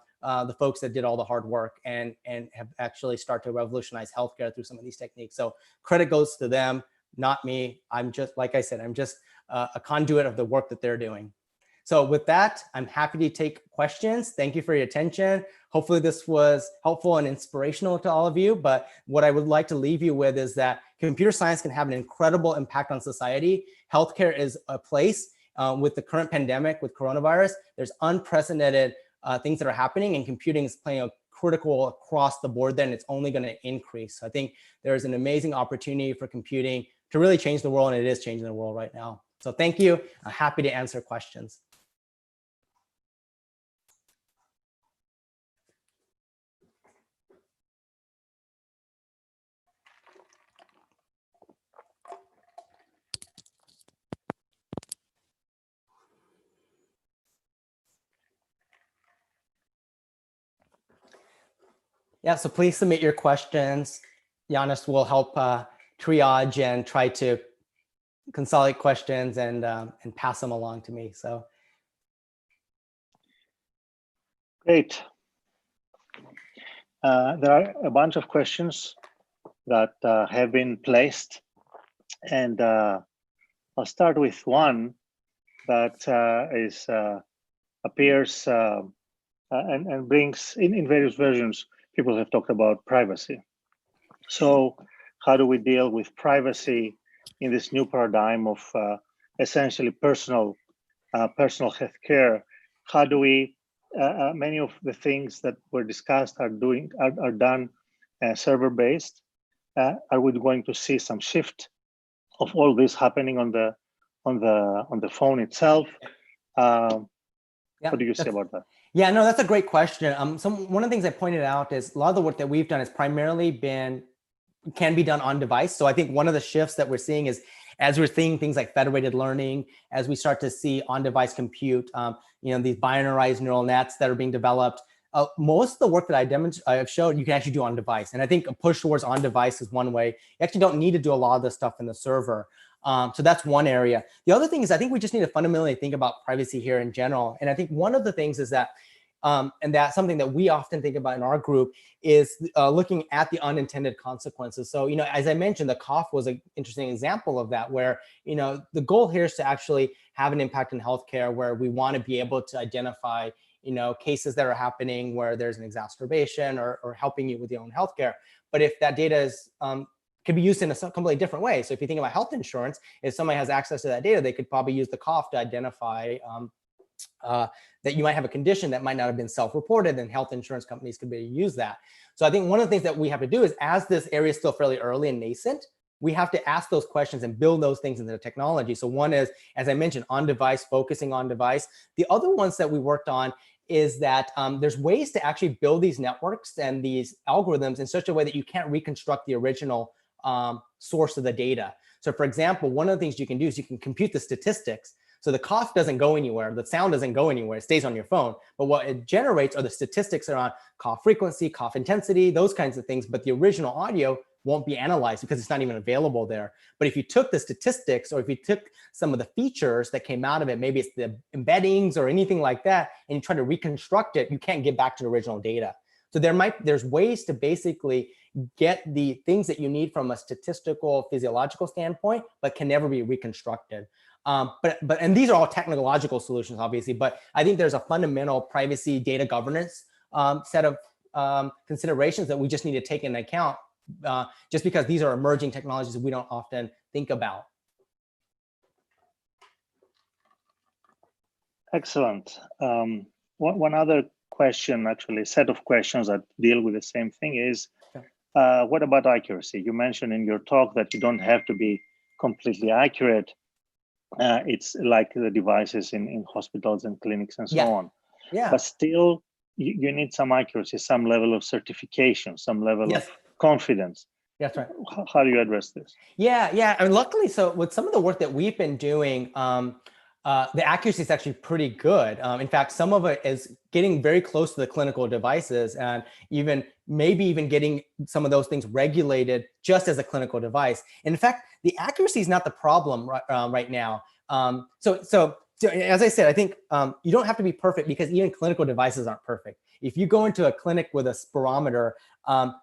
folks that did all the hard work and have actually started to revolutionize healthcare through some of these techniques. So credit goes to them, not me. I'm just, like I said, I'm just a conduit of the work that they're doing. So with that, I'm happy to take questions. Thank you for your attention. Hopefully this was helpful and inspirational to all of you. But what I would like to leave you with is that computer science can have an incredible impact on society. Healthcare is a place with the current pandemic, with coronavirus, there's unprecedented things that are happening, and computing is playing a critical across the board there, and it's only going to increase. So I think there's an amazing opportunity for computing to really change the world, and it is changing the world right now. So thank you. I'm happy to answer questions. Yeah, so please submit your questions. Giannis will help triage and try to consolidate questions and pass them along to me. So great. There are a bunch of questions that have been placed, and I'll start with one that appears and brings in various versions. People have talked about privacy. So how do we deal with privacy in this new paradigm of essentially personal health care? How do we, many of the things that were discussed are done server-based. Are we going to see some shift of all this happening on the phone itself? What do you say about that? Yeah, no, that's a great question. One of the things I pointed out is a lot of the work that we've done has primarily can be done on device. So I think one of the shifts that we're seeing is as we're seeing things like federated learning, as we start to see on-device compute, these binarized neural nets that are being developed, most of the work that I've showed you can actually do on device. And I think a push towards on device is one way. You actually don't need to do a lot of this stuff in the server. So that's one area. The other thing is I think we just need to fundamentally think about privacy here in general. And I think one of the things is that, and that's something that we often think about in our group, is looking at the unintended consequences. So, as I mentioned, the cough was an interesting example of that, where, the goal here is to actually have an impact in healthcare, where we want to be able to identify, cases that are happening where there's an exacerbation or helping you with your own healthcare. But if that data is could be used in a completely different way. So if you think about health insurance, if somebody has access to that data, they could probably use the cough to identify that you might have a condition that might not have been self-reported, and health insurance companies could use that. So I think one of the things that we have to do is, as this area is still fairly early and nascent, we have to ask those questions and build those things into the technology. So one is, as I mentioned, on device, focusing on device. The other ones that we worked on is that there's ways to actually build these networks and these algorithms in such a way that you can't reconstruct the original source of the data. So for example, one of the things you can do is you can compute the statistics. So the cough doesn't go anywhere, the sound doesn't go anywhere, it stays on your phone. But what it generates are the statistics around cough frequency, cough intensity, those kinds of things. But the original audio won't be analyzed because it's not even available there. But if you took the statistics, or if you took some of the features that came out of it, maybe it's the embeddings or anything like that, and you try to reconstruct it, you can't get back to the original data. So there's ways to basically get the things that you need from a statistical, physiological standpoint, but can never be reconstructed. And these are all technological solutions, obviously, but I think there's a fundamental privacy data governance set of considerations that we just need to take into account, just because these are emerging technologies that we don't often think about. Excellent. One other question, actually, set of questions that deal with the same thing is, what about accuracy? You mentioned in your talk that you don't have to be completely accurate. It's like the devices in hospitals and clinics and so on. Yeah. But still, you need some accuracy, some level of certification, some level of confidence. That's right. How do you address this? Yeah. I mean, luckily, so with some of the work that we've been doing, the accuracy is actually pretty good. In fact, some of it is getting very close to the clinical devices, and maybe even getting some of those things regulated just as a clinical device. And in fact, the accuracy is not the problem right now. So as I said, I think you don't have to be perfect, because even clinical devices aren't perfect. If you go into a clinic with a spirometer,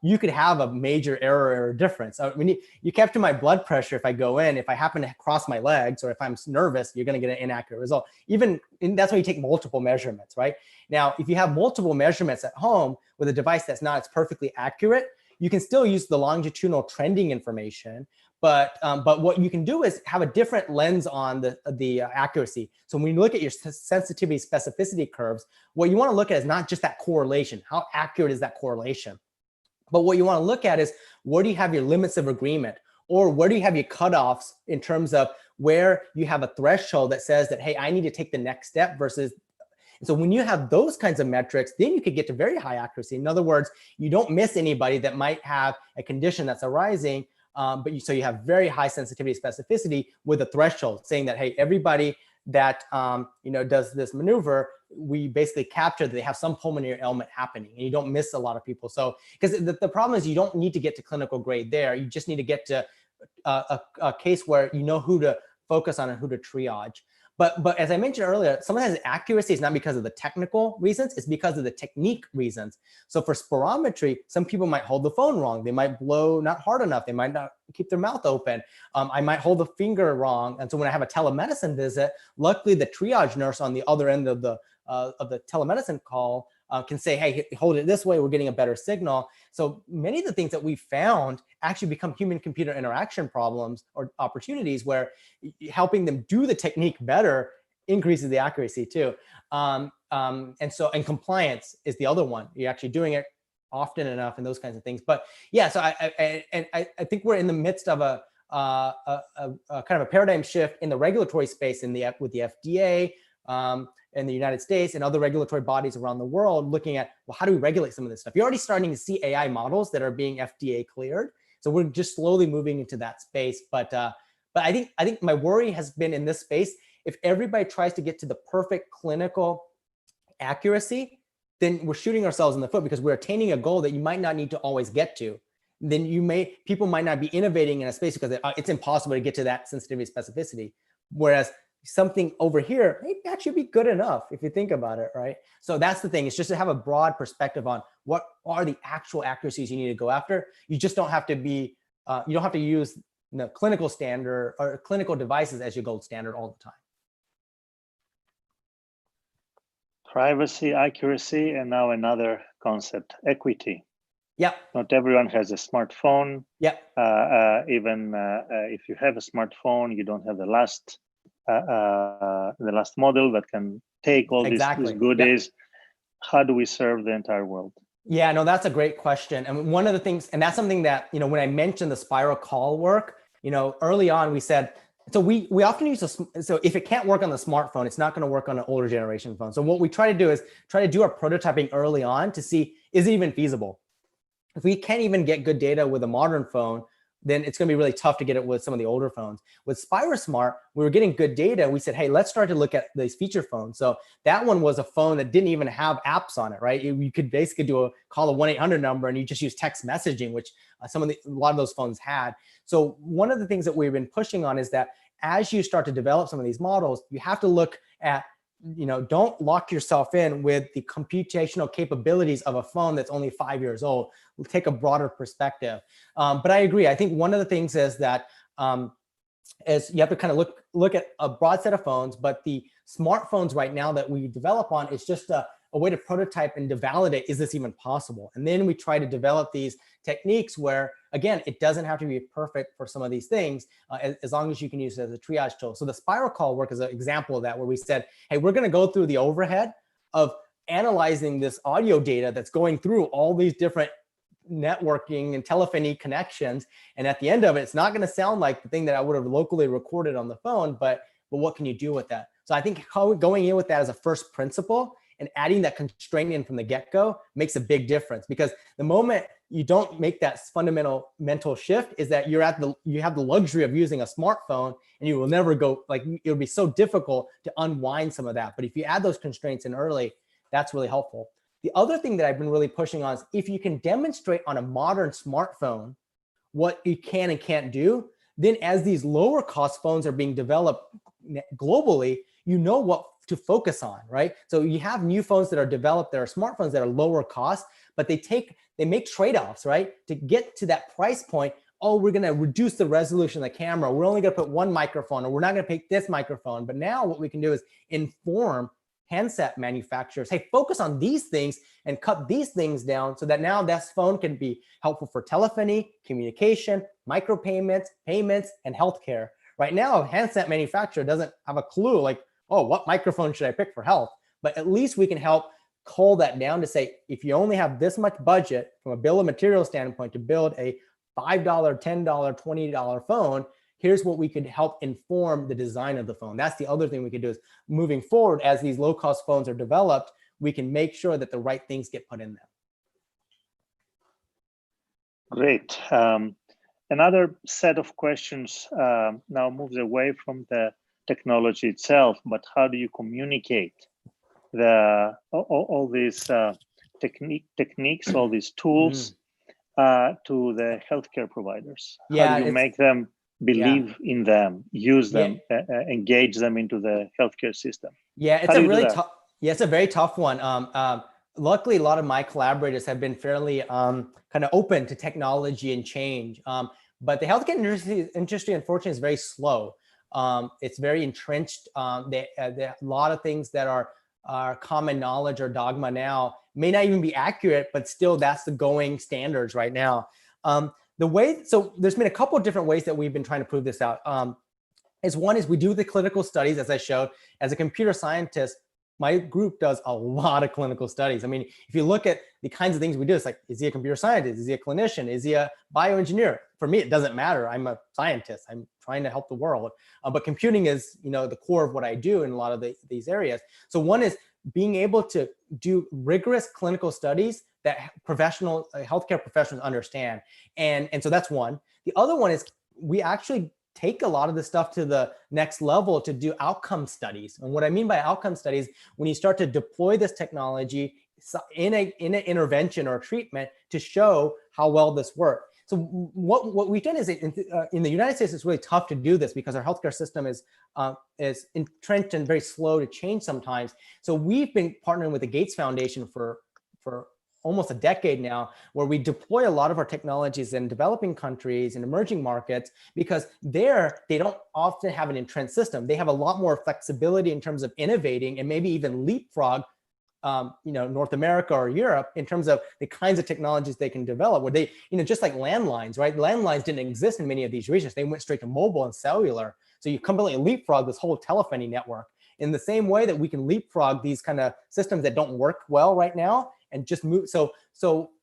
you could have a major error or difference. When you capture my blood pressure, if I go in, if I happen to cross my legs, or if I'm nervous, you're going to get an inaccurate result. That's why you take multiple measurements, right? Now, if you have multiple measurements at home with a device that's not as perfectly accurate, you can still use the longitudinal trending information. But what you can do is have a different lens on the accuracy. So when you look at your sensitivity specificity curves, what you want to look at is not just that correlation. How accurate is that correlation? But what you want to look at is, where do you have your limits of agreement? Or where do you have your cutoffs in terms of where you have a threshold that says that, hey, I need to take the next step versus. And so when you have those kinds of metrics, then you could get to very high accuracy. In other words, you don't miss anybody that might have a condition that's arising. So you have very high sensitivity specificity with a threshold saying that, hey, everybody that does this maneuver, we basically capture that they have some pulmonary ailment happening, and you don't miss a lot of people. So because the problem is, you don't need to get to clinical grade there. You just need to get to a case where you know who to focus on and who to triage. But as I mentioned earlier, sometimes accuracy is not because of the technical reasons, it's because of the technique reasons. So for spirometry, some people might hold the phone wrong. They might blow not hard enough. They might not keep their mouth open. I might hold the finger wrong. And so when I have a telemedicine visit, luckily the triage nurse on the other end of the telemedicine call can say, hey, hold it this way, we're getting a better signal. So many of the things that we found actually become human-computer interaction problems or opportunities where helping them do the technique better increases the accuracy too. And compliance is the other one. You're actually doing it often enough and those kinds of things. But yeah, so I think we're in the midst of a kind of a paradigm shift in the regulatory space with the FDA, in the United States and other regulatory bodies around the world, looking at, well, how do we regulate some of this stuff? You're already starting to see AI models that are being FDA cleared. So we're just slowly moving into that space. But I think my worry has been in this space, if everybody tries to get to the perfect clinical accuracy, then we're shooting ourselves in the foot, because we're attaining a goal that you might not need to always get to. Then people might not be innovating in a space because it's impossible to get to that sensitivity specificity. Whereas something over here may actually be good enough if you think about it, right? So that's the thing. It's just to have a broad perspective on what are the actual accuracies you need to go after. You just don't have to be, you don't have to use the clinical standard or clinical devices as your gold standard all the time. Privacy, accuracy, and now another concept, equity. Yeah. Not everyone has a smartphone. Yeah. Even if you have a smartphone, you don't have the last model that can take all these goodies. Yep. How do we serve the entire world? Yeah, no, that's a great question. And one of the things, and that's something that, when I mentioned the spiral call work, early on we said, so we often use so if it can't work on the smartphone, it's not going to work on an older generation phone. So what we try to do is try to do our prototyping early on to see, is it even feasible? If we can't even get good data with a modern phone, then it's going to be really tough to get it with some of the older phones. With SpiroSmart, we were getting good data. We said, hey, let's start to look at these feature phones. So that one was a phone that didn't even have apps on it, right? You could basically call a 1-800 number and you just use text messaging, which a lot of those phones had. So one of the things that we've been pushing on is that as you start to develop some of these models, you have to look at, don't lock yourself in with the computational capabilities of a phone that's only 5 years old. We'll take a broader perspective. But I agree. I think one of the things is that is you have to kind of look at a broad set of phones, but the smartphones right now that we develop on is just a way to prototype and to validate, is this even possible? And then we try to develop these techniques where, again, it doesn't have to be perfect for some of these things, as long as you can use it as a triage tool. So the spiral call work is an example of that, where we said, hey, we're going to go through the overhead of analyzing this audio data that's going through all these different networking and telephony connections. And at the end of it, it's not going to sound like the thing that I would have locally recorded on the phone, but what can you do with that? So I think going in with that as a first principle and adding that constraint in from the get-go makes a big difference, because the moment you don't make that fundamental mental shift is that you have the luxury of using a smartphone, and you will never go, like, it would be so difficult to unwind some of that. But if you add those constraints in early, that's really helpful. The other thing that I've been really pushing on is if you can demonstrate on a modern smartphone what you can and can't do, then as these lower cost phones are being developed globally, you know what to focus on, right? So you have new phones that are developed, there are smartphones that are lower cost, but they make trade-offs, right? To get to that price point, oh, we're gonna reduce the resolution of the camera. We're only gonna put one microphone, or we're not gonna pick this microphone. But now what we can do is inform handset manufacturers, hey, focus on these things and cut these things down, so that now this phone can be helpful for telephony, communication, micropayments, payments, and healthcare. Right now, a handset manufacturer doesn't have a clue, like, oh, what microphone should I pick for health? But at least we can help cull that down to say, if you only have this much budget from a bill of materials standpoint to build a $5, $10, $20 phone, here's what we could help inform the design of the phone. That's the other thing we could do, is moving forward, as these low-cost phones are developed, we can make sure that the right things get put in them. Great. Another set of questions now moves away from the technology itself, but how do you communicate all these techniques, all these tools to the healthcare providers? How do you make them believe in them, use them, engage them into the healthcare system? Yeah, it's a really tough. Yeah, it's a very tough one. Luckily, a lot of my collaborators have been fairly kind of open to technology and change. But the healthcare industry, unfortunately, is very slow. It's very entrenched. A lot of things that are common knowledge or dogma now may not even be accurate, but still that's the going standards right now. So there's been a couple of different ways that we've been trying to prove this out. One is we do the clinical studies, as I showed. As a computer scientist, my group does a lot of clinical studies. I mean, if you look at the kinds of things we do, it's like, is he a computer scientist? Is he a clinician? Is he a bioengineer? For me, it doesn't matter. I'm a scientist. I'm trying to help the world. But computing is, the core of what I do in a lot of these areas. So one is being able to do rigorous clinical studies that healthcare professionals understand. And so that's one. The other one is we actually take a lot of this stuff to the next level to do outcome studies. And what I mean by outcome studies, when you start to deploy this technology in an intervention or treatment to show how well this works. So what we've done is in the United States, it's really tough to do this because our healthcare system is entrenched and very slow to change sometimes. So we've been partnering with the Gates Foundation for almost a decade now, where we deploy a lot of our technologies in developing countries and emerging markets, because they don't often have an entrenched system. They have a lot more flexibility in terms of innovating and maybe even leapfrog North America or Europe in terms of the kinds of technologies they can develop, where they, just like landlines, right? Landlines didn't exist in many of these regions. They went straight to mobile and cellular. So you completely leapfrog this whole telephony network in the same way that we can leapfrog these kind of systems that don't work well right now and just move. So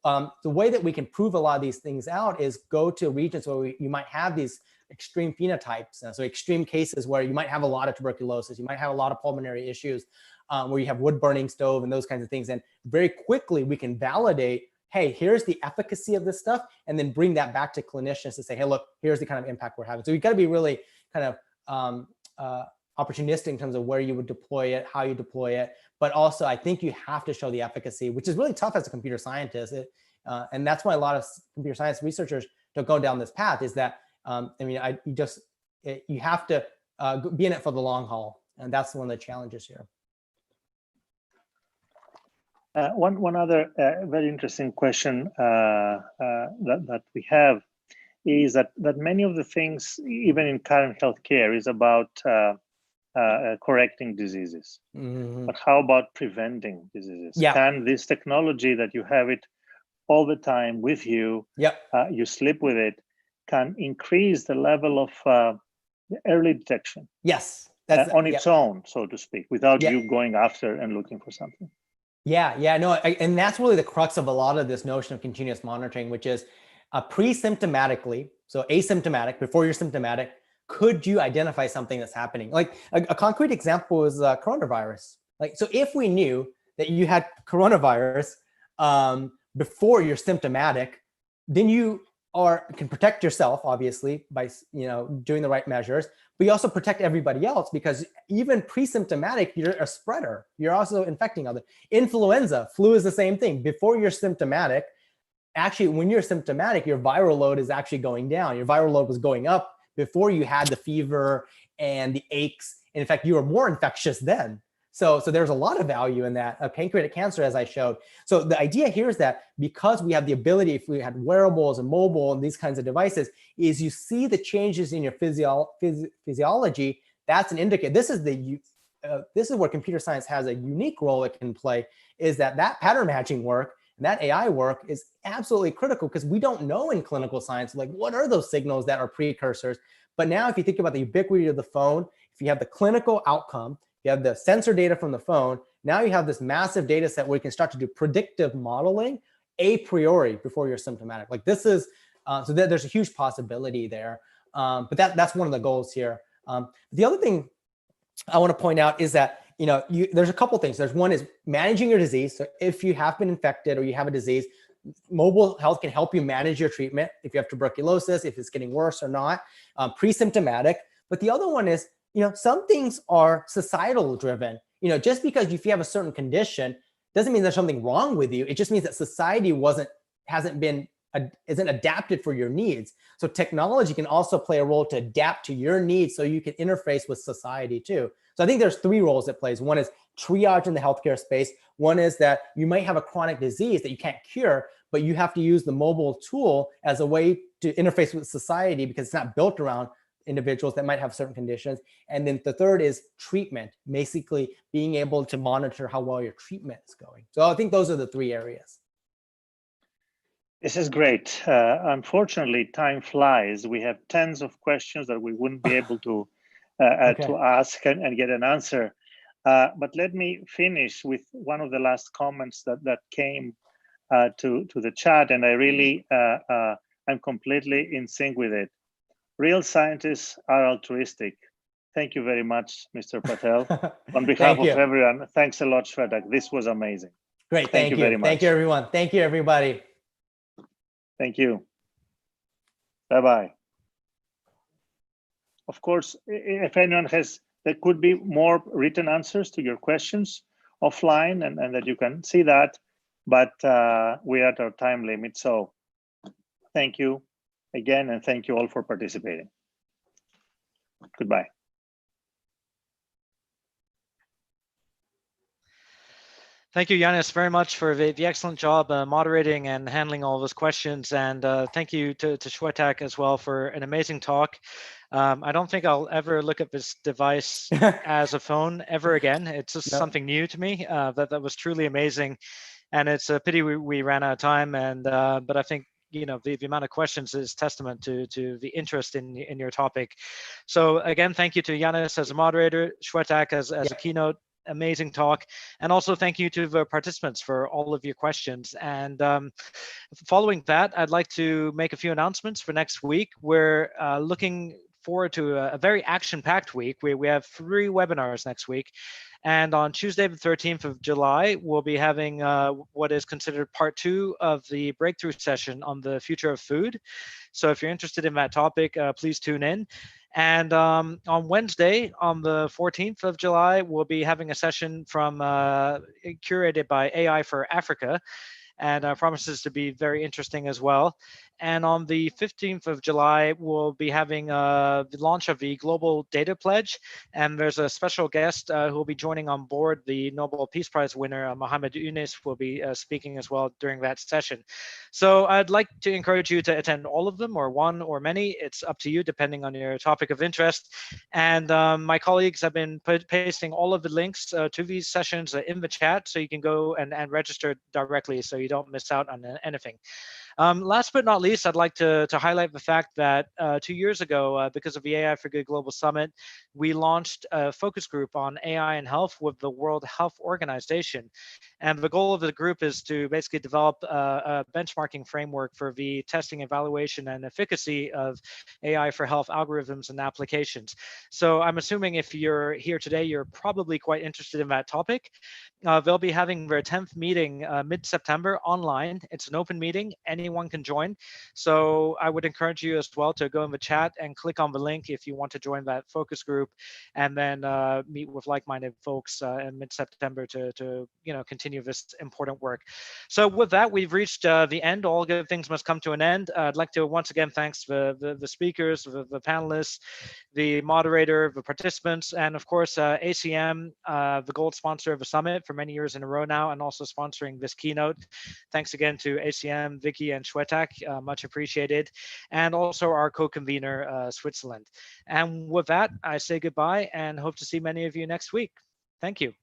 the way that we can prove a lot of these things out is go to regions where you might have these extreme phenotypes. So extreme cases where you might have a lot of tuberculosis, you might have a lot of pulmonary issues, where you have wood burning stove and those kinds of things. And very quickly we can validate, hey, here's the efficacy of this stuff, and then bring that back to clinicians to say, hey, look, here's the kind of impact we're having. So you've got to be really kind of opportunistic in terms of where you would deploy it, how you deploy it. But also, I think you have to show the efficacy, which is really tough as a computer scientist. And that's why a lot of computer science researchers don't go down this path, is that, you have to be in it for the long haul. And that's one of the challenges here. One other very interesting question that we have is that many of the things, even in current healthcare, is about correcting diseases. But how about preventing diseases? Yeah. Can this technology that you have it all the time with you, you sleep with it, can increase the level of early detection? Yes. On its own, so to speak, without you going after and looking for something. And that's really the crux of a lot of this notion of continuous monitoring, which is pre-symptomatically, so asymptomatic, before you're symptomatic, could you identify something that's happening? Like a concrete example is coronavirus. So if we knew that you had coronavirus before you're symptomatic, then you can protect yourself, obviously, by doing the right measures, but you also protect everybody else, because even pre-symptomatic, you're a spreader. You're also infecting others. Influenza, flu is the same thing. Before you're symptomatic, actually, when you're symptomatic, your viral load is actually going down. Your viral load was going up before you had the fever and the aches. And in fact, you were more infectious then. So there's a lot of value in that. Pancreatic cancer, as I showed. So the idea here is that because we have the ability, if we had wearables and mobile and these kinds of devices, is you see the changes in your physiology. That's an indicator. This is where computer science has a unique role it can play, is that pattern matching work and that AI work is absolutely critical, because we don't know in clinical science, like, what are those signals that are precursors? But now if you think about the ubiquity of the phone, if you have the clinical outcome, you have the sensor data from the phone, now you have this massive data set where you can start to do predictive modeling a priori before you're symptomatic. Like this is, so there's a huge possibility there. But that's one of the goals here. The other thing I want to point out is that, there's a couple things. There's one is managing your disease. So if you have been infected or you have a disease, mobile health can help you manage your treatment. If you have tuberculosis, if it's getting worse or not, pre-symptomatic. But the other one is, some things are societal driven. Just because if you have a certain condition doesn't mean there's something wrong with you. It just means that society isn't adapted for your needs. So technology can also play a role to adapt to your needs, so you can interface with society too. So I think there's three roles it plays. One is triage in the healthcare space. One is that you might have a chronic disease that you can't cure, but you have to use the mobile tool as a way to interface with society, because it's not built around individuals that might have certain conditions. And then the third is treatment, basically being able to monitor how well your treatment is going. So I think those are the three areas. This is great. Unfortunately, time flies. We have tens of questions that we wouldn't be able to ask and get an answer. But let me finish with one of the last comments that came to the chat, and I really I'm completely in sync with it. Real scientists are altruistic. Thank you very much, Mr. Patel. On behalf of everyone, thanks a lot, Shwetak. This was amazing. Great, thank you very much. Thank you, everyone. Thank you, everybody. Thank you. Bye-bye. Of course, if anyone there could be more written answers to your questions offline, and that you can see that, but we're at our time limit. So thank you again, and thank you all for participating. Goodbye. Thank you, Yannis, very much for the excellent job moderating and handling all those questions. And thank you to Shwetak as well for an amazing talk. I don't think I'll ever look at this device as a phone ever again. It's just something new to me. That was truly amazing. And it's a pity we ran out of time. And but I think the amount of questions is testament to the interest in your topic. So again, thank you to Yannis as a moderator, Shwetak as a keynote amazing talk. And also thank you to the participants for all of your questions. And following that, I'd like to make a few announcements for next week. We're looking forward to a very action-packed week. We have 3 webinars next week. And on Tuesday, the 13th of July, we'll be having what is considered part 2 of the breakthrough session on the future of food. So if you're interested in that topic, please tune in. And on Wednesday, on the 14th of July, we'll be having a session from curated by AI for Africa, and promises to be very interesting as well. And on the 15th of July, we'll be having the launch of the Global Data Pledge. And there's a special guest who will be joining on board. The Nobel Peace Prize winner, Mohammed Yunus, will be speaking as well during that session. So I'd like to encourage you to attend all of them, or one or many. It's up to you, depending on your topic of interest. And my colleagues have been pasting all of the links to these sessions in the chat, so you can go and register directly so you don't miss out on anything. Last but not least, I'd like to highlight the fact that 2 years ago, because of the AI for Good Global Summit, we launched a focus group on AI and health with the World Health Organization. And the goal of the group is to basically develop a benchmarking framework for the testing, evaluation, and efficacy of AI for health algorithms and applications. So I'm assuming if you're here today, you're probably quite interested in that topic. They'll be having their 10th meeting mid-September online. It's an open meeting. Anyone can join. So I would encourage you as well to go in the chat and click on the link if you want to join that focus group, and then meet with like-minded folks in mid-September to continue this important work. So with that, we've reached the end. All good things must come to an end. I'd like to once again thanks the speakers, the panelists, the moderator, the participants, and of course ACM, the gold sponsor of the summit for many years in a row now, and also sponsoring this keynote. Thanks again to ACM, Vicky, and Shwetak, much appreciated, and also our co-convener, Switzerland. And with that, I say goodbye and hope to see many of you next week. Thank you.